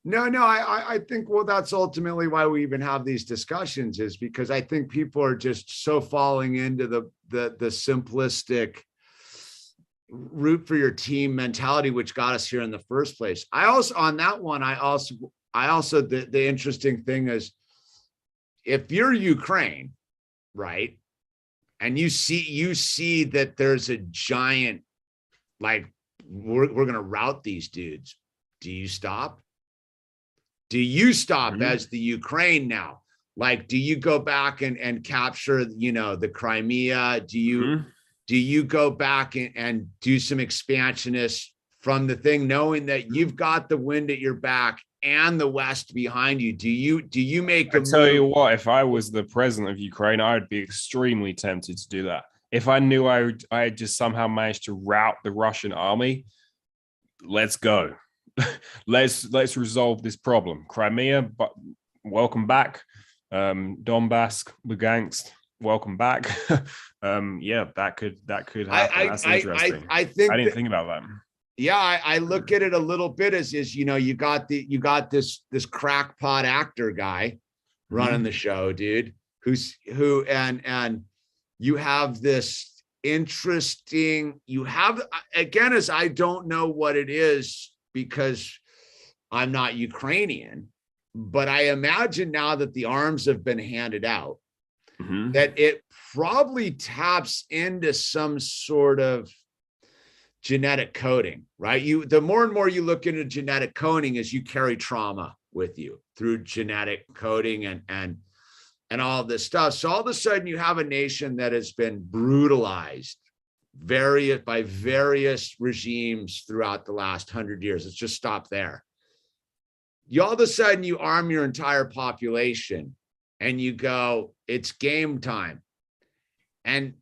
A: No, I think, well, that's ultimately why we even have these discussions, is because I think people are just so falling into the simplistic root for your team mentality, which got us here in the first place. I also, on that one, the interesting thing is, if you're Ukraine, right, and you see that there's a giant, like, we're going to rout these dudes, do you stop? Do you stop as the Ukraine now? Like, do you go back and capture, the Crimea? Do you go back and do some expansionists from the thing, knowing that you've got the wind at your back and the West behind you? Do you make a move?
B: I tell you what, if I was the president of Ukraine, I would be extremely tempted to do that. If I knew I had just somehow managed to rout the Russian army, let's go. let's resolve this problem. Crimea, but welcome back. Donbass, Lugansk, welcome back. Yeah, that could happen. That's interesting.
A: I
B: didn't think about that.
A: Yeah, I look at it a little bit as you got this crackpot actor guy running the show, dude, and you have this interesting, again, as I don't know what it is because I'm not Ukrainian, but I imagine now that the arms have been handed out, that it probably taps into some sort of genetic coding, right? The more and more you look into genetic coding, as you carry trauma with you through genetic coding and all of this stuff. So all of a sudden you have a nation that has been brutalized by various regimes throughout the last 100 years. Let's just stop there. All of a sudden you arm your entire population and you go, it's game time. And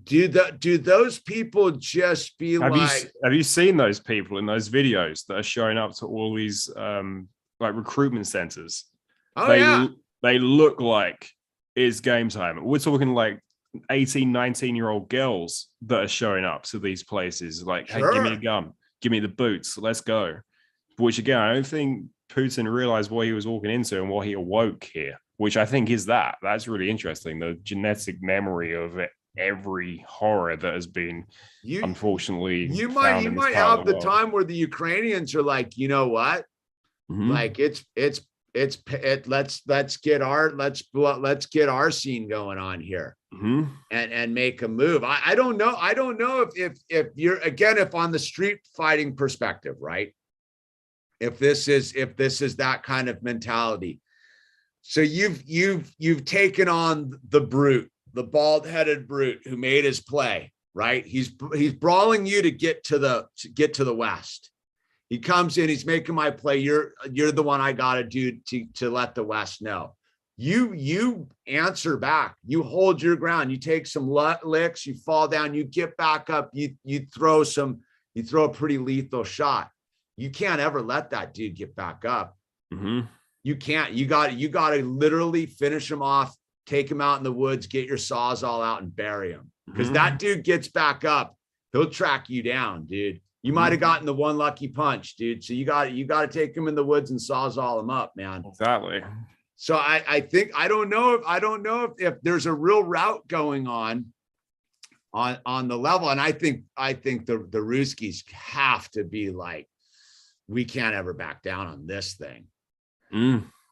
A: do those people just be
B: have you seen those people in those videos that are showing up to all these like recruitment centers? They look like it's game time. We're talking like 18, 19-year-old girls that are showing up to these places like, hey, give me a gun, give me the boots, let's go. Which again, I don't think Putin realized what he was walking into and what he awoke here, which I think is that's really interesting, the genetic memory of it. Every horror that has been unfortunately
A: you might have the time where the Ukrainians are like, you know what, like let's get our scene going on here, and make a move. I don't know if you're, again, if on the street fighting perspective, right, if this is that kind of mentality. So you've taken on the brute, the bald-headed brute who made his play, right? He's brawling you to get to the West. He comes in, he's making my play. You're the one I gotta do to let the West know. You answer back. You hold your ground. You take some licks. You fall down. You get back up. You throw a pretty lethal shot. You can't ever let that dude get back up. You can't. You got to literally finish him off. Take him out in the woods, get your sawzall out and bury him. Because that dude gets back up, he'll track you down, dude. You might have gotten the one lucky punch, dude. So you got to take him in the woods and sawzall him up, man.
B: Exactly.
A: So I think I don't know if there's a real route going on the level. And I think the Ruskies have to be like, we can't ever back down on this thing.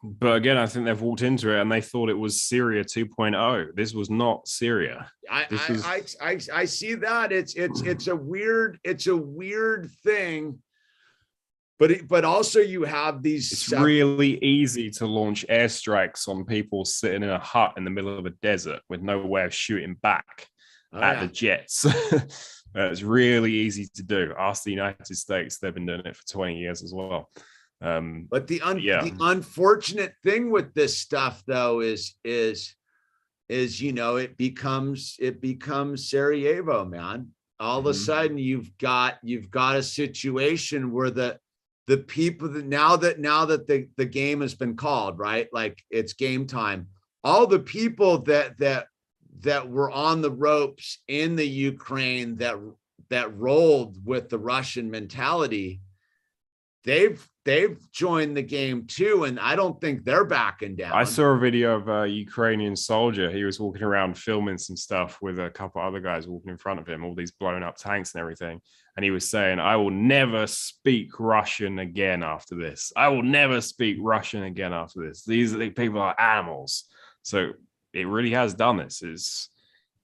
B: But again, I think they've walked into it and they thought it was Syria 2.0. This was not Syria.
A: I see that. It's a weird thing. But also you have these.
B: It's really easy to launch airstrikes on people sitting in a hut in the middle of a desert with no way of shooting back at the jets. It's really easy to do. Ask the United States; they've been doing it for 20 years as well.
A: But the unfortunate thing with this stuff, though, is it becomes Sarajevo, man. All of a sudden, you've got a situation where the people that now that the game has been called, right, like it's game time. All the people that were on the ropes in the Ukraine that rolled with the Russian mentality, they've joined the game too, and I don't think they're backing down.
B: I saw a video of a Ukrainian soldier. He was walking around filming some stuff with a couple other guys walking in front of him, all these blown up tanks and everything. And he was saying, I will never speak Russian again after this. I will never speak Russian again after this. These people are animals. So it really has done this.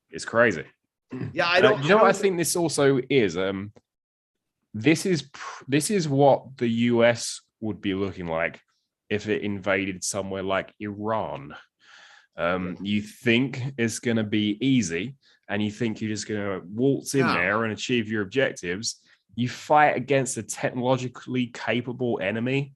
B: It's crazy.
A: Yeah, I don't.
B: You know what I think this also is? This is what the US would be looking like if it invaded somewhere like Iran. You think it's going to be easy, and you think you're just going to waltz in there and achieve your objectives. You fight against a technologically capable enemy.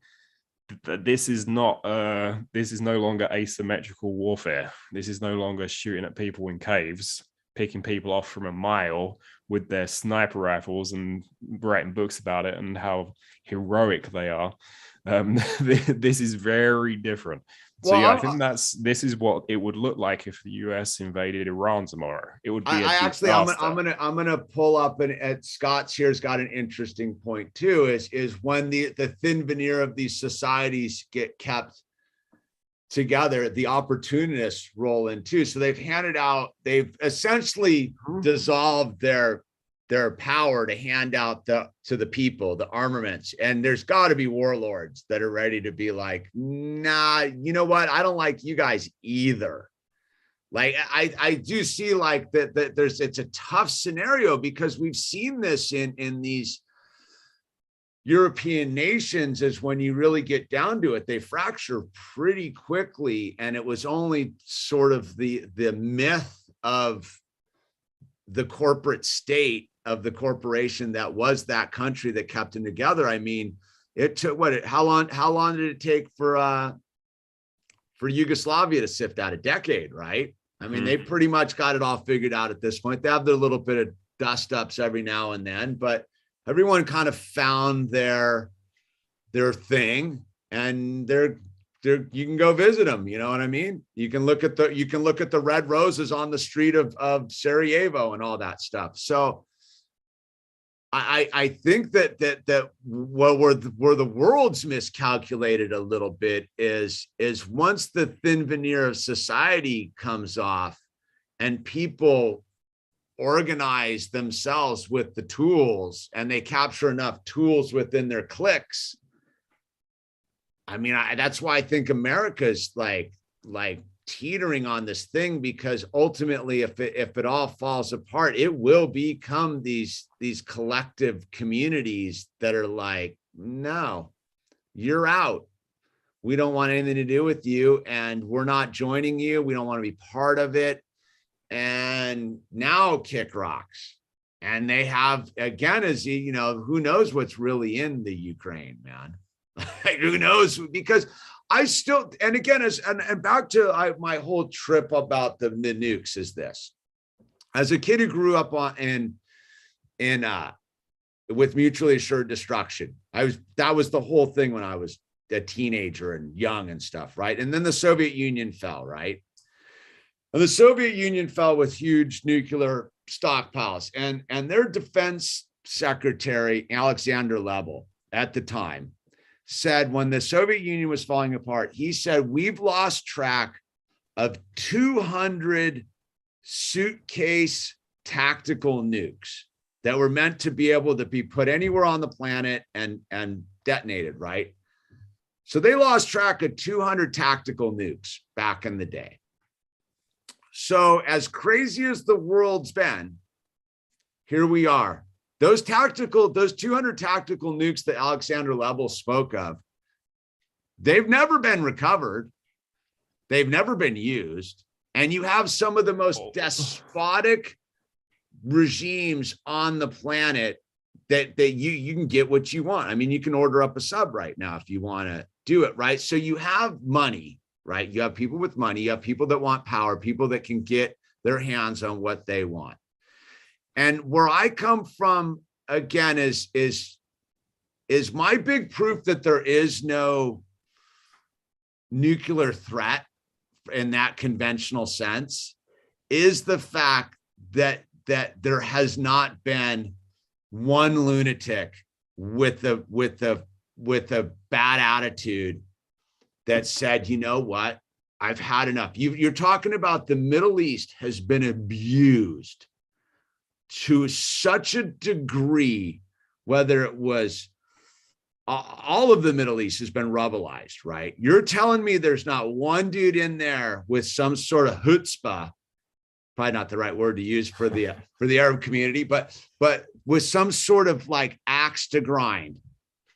B: This is no longer asymmetrical warfare. This is no longer shooting at people in caves, picking people off from a mile with their sniper rifles and writing books about it and how heroic they are. This is very different. So I think this is what it would look like if the US invaded Iran tomorrow. It would be I'm gonna pull up, and at Scott's here's got an interesting point too, is when the thin veneer of these societies get kept together, the opportunists roll in too. So they've essentially dissolved their power to hand out to the people, the armaments. And there's got to be warlords that are ready to be like, nah, you know what? I don't like you guys either. Like, I do see like that it's a tough scenario, because we've seen this in these European nations, is when you really get down to it, they fracture pretty quickly. And it was only sort of the myth of the corporate state, of the corporation that was that country, that kept them together. I mean, it took how long did it take for
A: for Yugoslavia to sift out, a decade, right? I mean, they pretty much got it all figured out at this point. They have their little bit of dust ups every now and then, but everyone kind of found their thing, and you can go visit them. You know what I mean? You can look at the red roses on the street of Sarajevo and all that stuff. So I think that where the world's miscalculated a little bit is once the thin veneer of society comes off and people organize themselves with the tools and they capture enough tools within their cliques. I mean, that's why I think America's like teetering on this thing, because ultimately if it all falls apart, it will become these collective communities that are like, no, you're out. We don't want anything to do with you, and we're not joining you. We don't want to be part of it. And now kick rocks. And they have, again, as you know, who knows what's really in the Ukraine, man. Who knows? Because I still, and again, and back to my whole trip about the nukes is this. As a kid who grew up with mutually assured destruction, that was the whole thing when I was a teenager and young and stuff, right? And then the Soviet Union fell, right? And the Soviet Union fell with huge nuclear stockpiles, and their defense secretary, Alexander Lebel, at the time, said when the Soviet Union was falling apart, he said, we've lost track of 200 suitcase tactical nukes that were meant to be able to be put anywhere on the planet and detonated, right? So they lost track of 200 tactical nukes back in the day. So as crazy as the world's been, here we are. Those 200 tactical nukes that Alexander Lebel spoke of, they've never been recovered. They've never been used. And you have some of the most despotic regimes on the planet that you can get what you want. I mean, you can order up a sub right now if you want to do it, right? So you have money, right? You have people with money. You have people that want power, people that can get their hands on what they want. And where I come from, again, is my big proof that there is no nuclear threat in that conventional sense is the fact that there has not been one lunatic with a bad attitude that said, you know what, I've had enough. You're talking about the Middle East has been abused to such a degree, whether it was all of the Middle East has been rebelized, right? You're telling me there's not one dude in there with some sort of chutzpah, probably not the right word to use for the Arab community, but with some sort of like axe to grind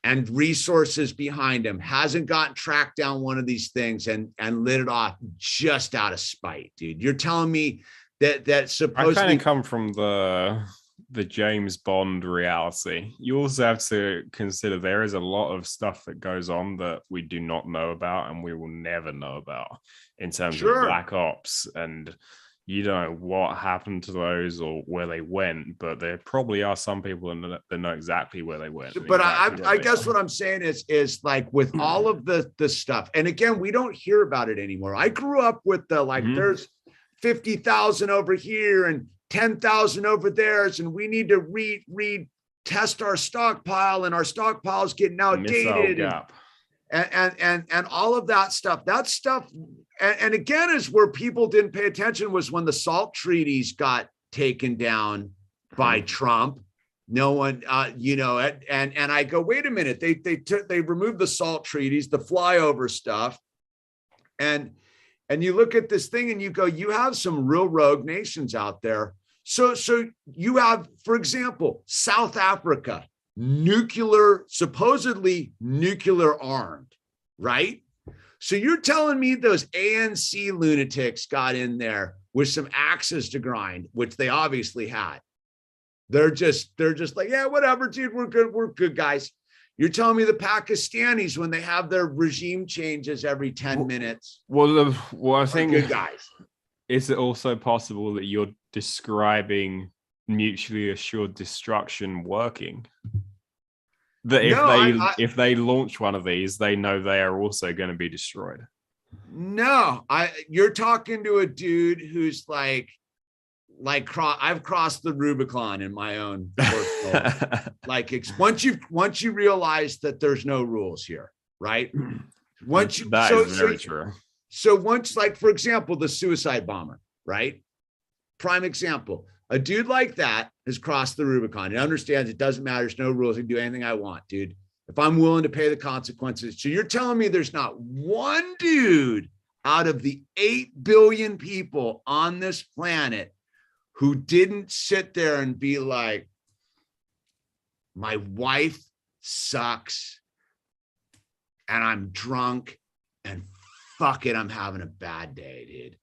A: and resources behind him, hasn't gotten tracked down one of these things and lit it off just out of spite, dude. You're telling me that supposedly
B: I kind of come from the James Bond reality. You also have to consider there is a lot of stuff that goes on that we do not know about and we will never know about in terms of black ops, and you don't know what happened to those or where they went, but there probably are some people that know exactly where they went.
A: But I guess what I'm saying is like with all of the stuff, and again, we don't hear about it anymore. I grew up with the there's 50,000 over here and 10,000 over there, and we need to retest our stockpile, and our stockpile is getting outdated, and all of that stuff. That stuff, and again, is where people didn't pay attention was when the SALT treaties got taken down by Trump. No one, and I go, wait a minute, they removed the SALT treaties, the flyover stuff, and you look at this thing and you go, you have some real rogue nations out there. So you have, for example, South Africa, supposedly nuclear armed, right? So you're telling me those ANC lunatics got in there with some axes to grind, which they obviously had. They're just like, yeah, whatever, dude, we're good guys. You're telling me the Pakistanis, when they have their regime changes every 10 minutes,
B: I think
A: good guys.
B: Is it also possible that you're describing mutually assured destruction working? That if they launch one of these, they know they are also going to be destroyed.
A: No, you're talking to a dude who's like I've crossed the Rubicon in my own personal, like once you realize that there's no rules here, right? Once you
B: is very true.
A: So once, like, for example, the suicide bomber, right? Prime example. A dude like that has crossed the Rubicon. He understands it doesn't matter. There's no rules. I can do anything I want, dude. If I'm willing to pay the consequences. So you're telling me there's not one dude out of the 8 billion people on this planet who didn't sit there and be like, my wife sucks and I'm drunk and fuck it, I'm having a bad day, dude.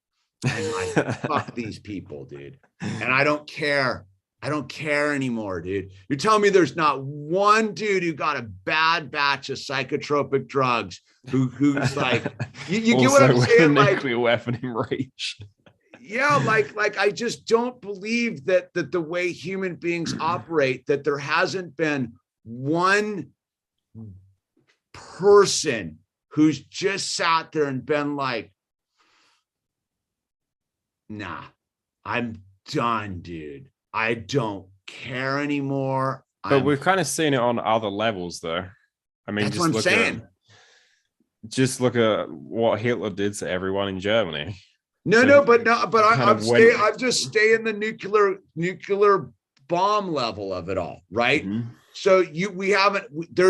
A: And like, fuck these people, dude. And I don't care. I don't care anymore, dude. You're telling me there's not one dude who got a bad batch of psychotropic drugs who's like, you get what I'm saying? Like,
B: nuclear weapon in reach.
A: Yeah, like I just don't believe that the way human beings operate, that there hasn't been one person who's just sat there and been like, nah, I'm done, dude. I don't care anymore.
B: But we've kind of seen it on other levels, though. I mean,
A: that's what I'm saying.
B: Just look at what Hitler did to everyone in Germany.
A: But I'm just staying the nuclear bomb level of it all, right? Mm-hmm. So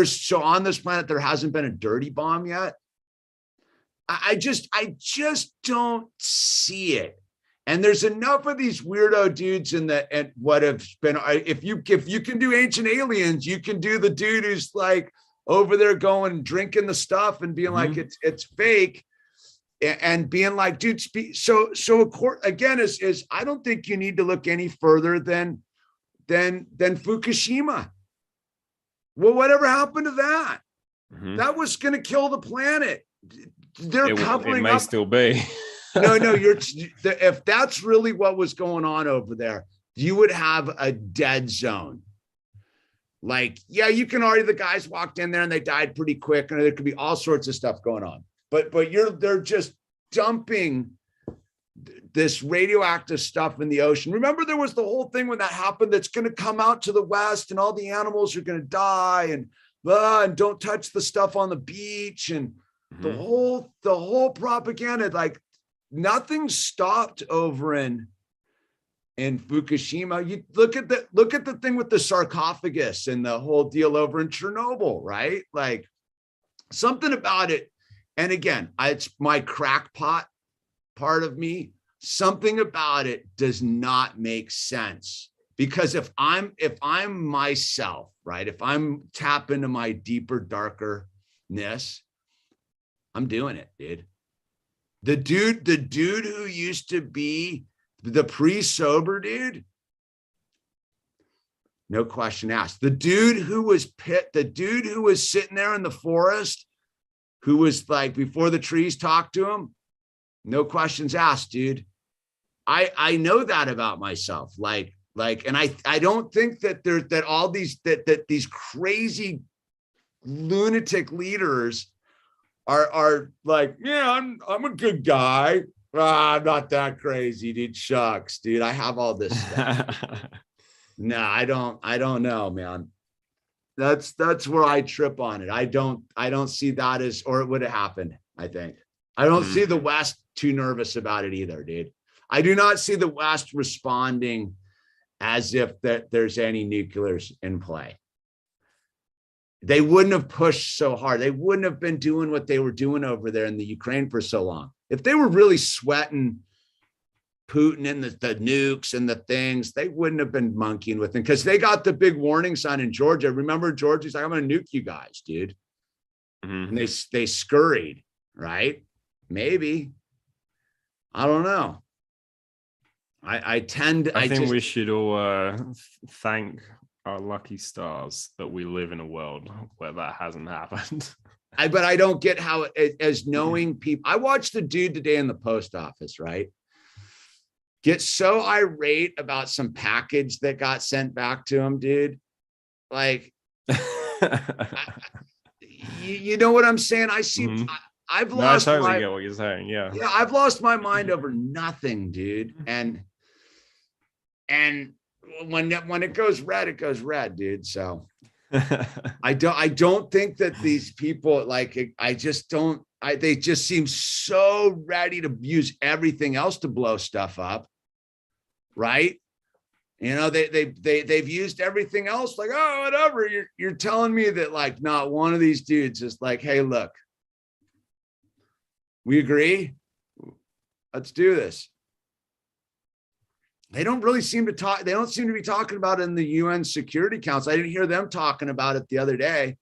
A: so on this planet there hasn't been a dirty bomb yet. I just don't see it. And there's enough of these weirdo dudes and what have been, if you can do Ancient Aliens, you can do the dude who's like over there going drinking the stuff and being like it's fake. And being like, dude, so again, is I don't think you need to look any further than Fukushima. Well, whatever happened to that? Mm-hmm. That was going to kill the planet. They're covering
B: it may
A: up.
B: Still be.
A: No, if that's really what was going on over there, you would have a dead zone. Like, yeah, you can argue the guys walked in there and they died pretty quick, and there could be all sorts of stuff going on. But they're just dumping this radioactive stuff in the ocean. Remember, there was the whole thing when that happened that's going to come out to the west and all the animals are going to die and don't touch the stuff on the beach and the whole propaganda. Like, nothing stopped over in Fukushima. You look at the thing with the sarcophagus and the whole deal over in Chernobyl, right? Like, something about it. And again, it's my crackpot part of me. Something about it does not make sense, because if I'm myself, right? If I'm tap into my deeper, darkerness, I'm doing it, dude. The dude who used to be the pre-sober dude, no question asked. The dude who was sitting there in the forest, who was like, before the trees talked to him, no questions asked, dude. I know that about myself. Like, and I don't think that all these, that these crazy lunatic leaders are like, yeah, I'm a good guy. I'm not that crazy, dude. Shucks, dude. I have all this stuff. No, I don't know, man. That's where I trip on it. I don't see that as, or it would have happened. I think I don't see the West too nervous about it either, dude. I do not see the West responding as if that there's any nuclears in play. They wouldn't have pushed so hard. They wouldn't have been doing what they were doing over there in the Ukraine for so long. If they were really sweating Putin and the nukes and the things, they wouldn't have been monkeying with them, because they got the big warning sign in Georgia. Remember, Georgia's like, I'm going to nuke you guys, dude. Mm-hmm. And they scurried, right? Maybe. I don't know. I think
B: we should all thank our lucky stars that we live in a world where that hasn't happened.
A: But I don't get how, as knowing people, I watched the dude today in the post office, right? Get so irate about some package that got sent back to him, dude. Like, you know what I'm saying? I see, I've lost.
B: I totally get what you're saying. Yeah,
A: I've lost my mind over nothing, dude. And when it goes red, dude. So I don't think that these people, like, they just seem so ready to use everything else to blow stuff up, right? You know, they've used everything else, like, oh, whatever. You're telling me that, like, not one of these dudes is like, hey, look, we agree, let's do this. They don't really seem to talk. They don't seem to be talking about it in the UN Security Council. I didn't hear them talking about it the other day.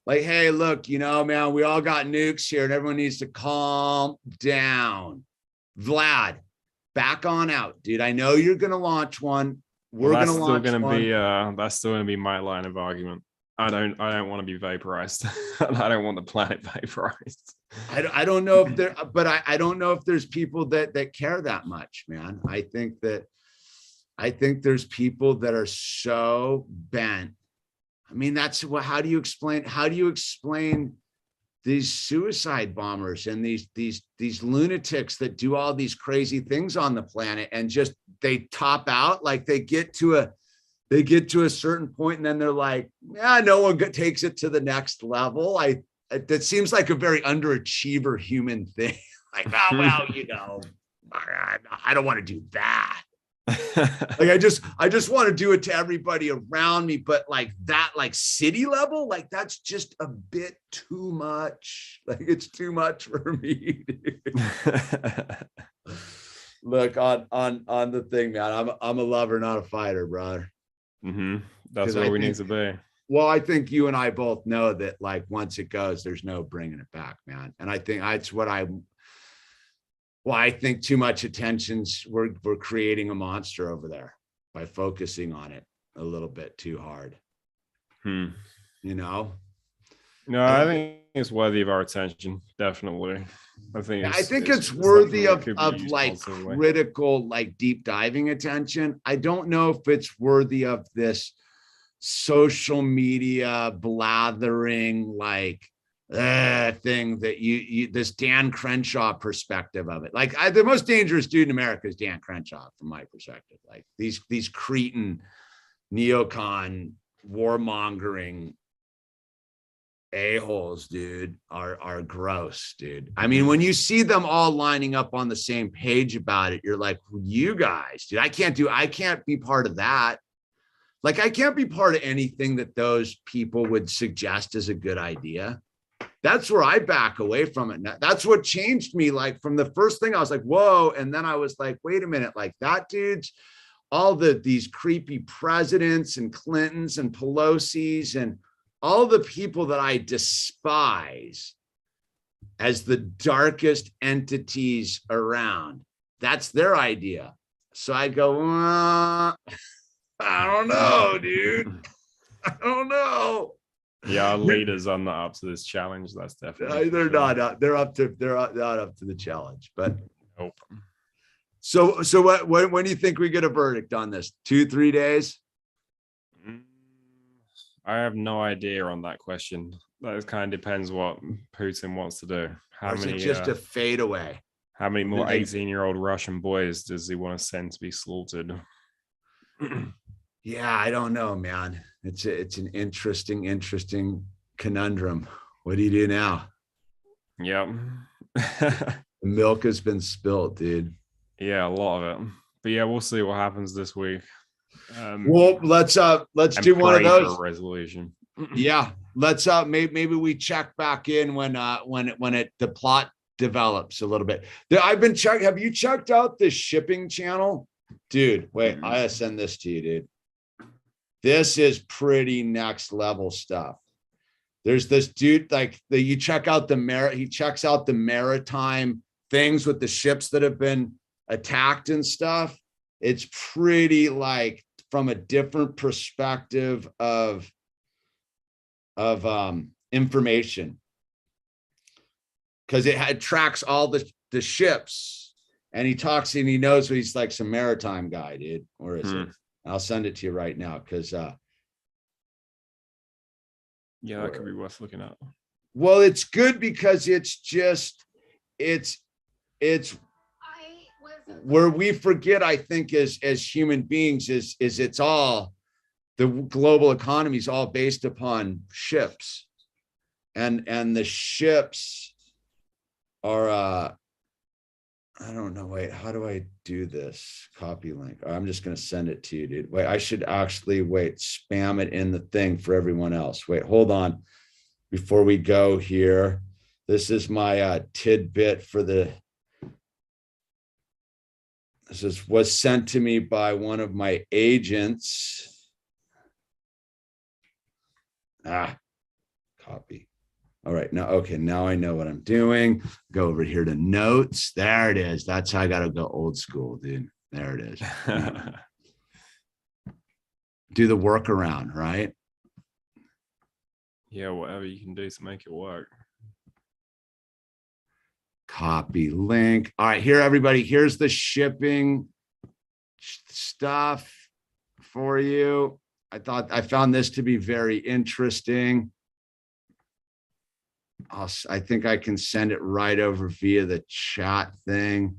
A: Like, hey, look, you know, man, we all got nukes here and everyone needs to calm down. Vlad, back on out, dude. I know you're going to launch one. We're going to launch one.
B: That's still going to be my line of argument. I don't want to be vaporized. I don't want the planet vaporized.
A: I don't know if there, but I don't know if there's people that care that much, man. I think there's people that are so bent. I mean, that's what, how do you explain these suicide bombers and these lunatics that do all these crazy things on the planet and just, they top out, like they get to a certain point and then they're like, yeah, no one takes it to the next level. That seems like a very underachiever human thing. Like, oh, well, you know, I don't want to do that. Like, I just want to do it to everybody around me, but like that, like city level, like that's just a bit too much. Like, it's too much for me. Look, on the thing, man, I'm a lover, not a fighter, brother.
B: That's what we need to be.
A: Well, I think you and I both know that, like, once it goes, there's no bringing it back, man. And I think that's what I think too much attention's, we're creating a monster over there by focusing on it a little bit too hard. You know?
B: No, I think it's worthy of our attention. Definitely. I think
A: it's worthy of like critical, like deep diving attention. I don't know if it's worthy of this social media blathering, like, thing that you this Dan Crenshaw perspective of it. Like, the most dangerous dude in America is Dan Crenshaw, from my perspective. Like, these cretin neocon warmongering a-holes, dude, are gross, dude. I mean, when you see them all lining up on the same page about it, you're like, you guys, dude, I can't be part of that. Like, I can't be part of anything that those people would suggest as a good idea. That's where I back away from it. That's what changed me. Like, from the first thing, I was like, whoa. And then I was like, wait a minute, like, that dude's all these creepy presidents and Clintons and Pelosi's and all the people that I despise as the darkest entities around. That's their idea. So I go, I don't know, dude. I don't know.
B: Yeah, our leaders are not up to this challenge. That's definitely
A: they're not up. They're not up to the challenge. But nope. So when do you think we get a verdict on this? 2-3 days?
B: I have no idea on that question. That kind of depends what Putin wants to do.
A: How many just a fade away?
B: How many more 18-year-old Russian boys does he want to send to be slaughtered?
A: Yeah, I don't know, man. It's an interesting conundrum. What do you do now?
B: Yep.
A: The milk has been spilled, dude.
B: Yeah, a lot of it. But yeah, we'll see what happens this week.
A: Well, let's do one of those.
B: Resolution.
A: Yeah, let's maybe we check back in when the plot develops a little bit. I've been checking. Have you checked out this shipping channel, dude? Wait, I gotta send this to you, dude. This is pretty next level stuff. There's this dude, like, you check out he checks out the maritime things with the ships that have been attacked and stuff. It's pretty, like, from a different perspective of information, because it tracks all the ships, and he talks and he knows what he's like, some maritime guy, dude. Where is it? I'll send it to you right now, because
B: yeah, that could be worth looking at.
A: Well, it's good because it's where we forget, I think, as human beings, is it's all, the global economy is all based upon ships, and the ships are I don't know, wait, how do I do this? Copy link. I'm just going to send it to you, dude. Wait, I should actually spam it in the thing for everyone else. Wait, hold on. Before we go here, this is my tidbit for this was sent to me by one of my agents. Copy. All right, now, okay, now I know what I'm doing. Go over here to notes. There it is. That's how I got to go old school, dude. There it is. Do the workaround, right?
B: Yeah, whatever you can do to make it work.
A: Copy link. All right, here, everybody. Here's the shipping stuff for you. I found this to be very interesting. I think I can send it right over via the chat thing,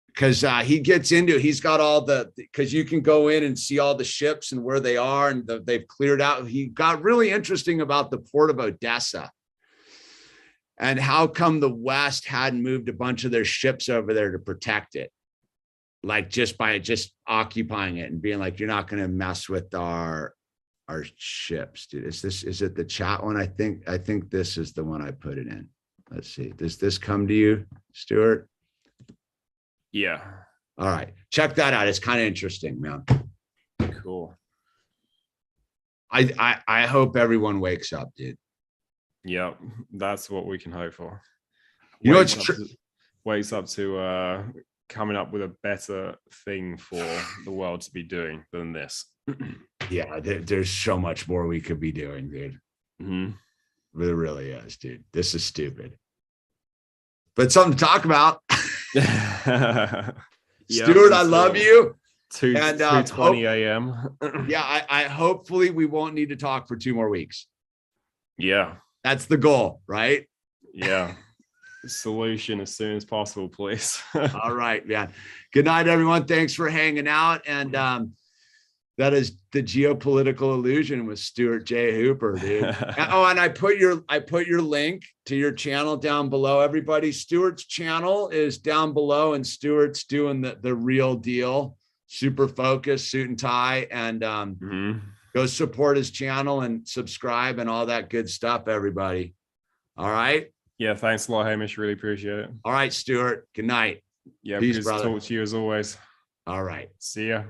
A: because he gets into, he's got all because you can go in and see all the ships and where they are, and they've cleared out. He got really interesting about the port of Odessa and how come the West hadn't moved a bunch of their ships over there to protect it, like just by occupying it and being like, you're not going to mess with our ships, dude. Is it the chat one? I think this is the one I put it in. Let's see. Does this come to you, Stuart?
B: Yeah.
A: All right. Check that out. It's kind of interesting, man.
B: Cool.
A: I hope everyone wakes up, dude.
B: Yeah, that's what we can hope for.
A: You know,
B: wakes up to coming up with a better thing for the world to be doing than this.
A: Yeah, there's so much more we could be doing, dude.
B: Mm-hmm.
A: It really is, dude. This is stupid, but something to talk about. Stuart, I love you.
B: 2:20 a.m.
A: Yeah, I hopefully we won't need to talk for 2 more weeks.
B: Yeah,
A: that's the goal, right?
B: Yeah. Solution as soon as possible, please.
A: All right, man. Good night, everyone. Thanks for hanging out. And that is the Geopolitical Illusion with Stuart J Hooper, dude. And I put your link to your channel down below, everybody. Stuart's channel is down below, and Stuart's doing the real deal, super focused, suit and tie, and go support his channel and subscribe and all that good stuff, everybody. All right.
B: Yeah, thanks a lot, Hamish. Really appreciate it.
A: All right, Stuart. Good night.
B: Yeah,
A: peace,
B: good
A: brother.
B: to talk to you as always.
A: All right.
B: See ya.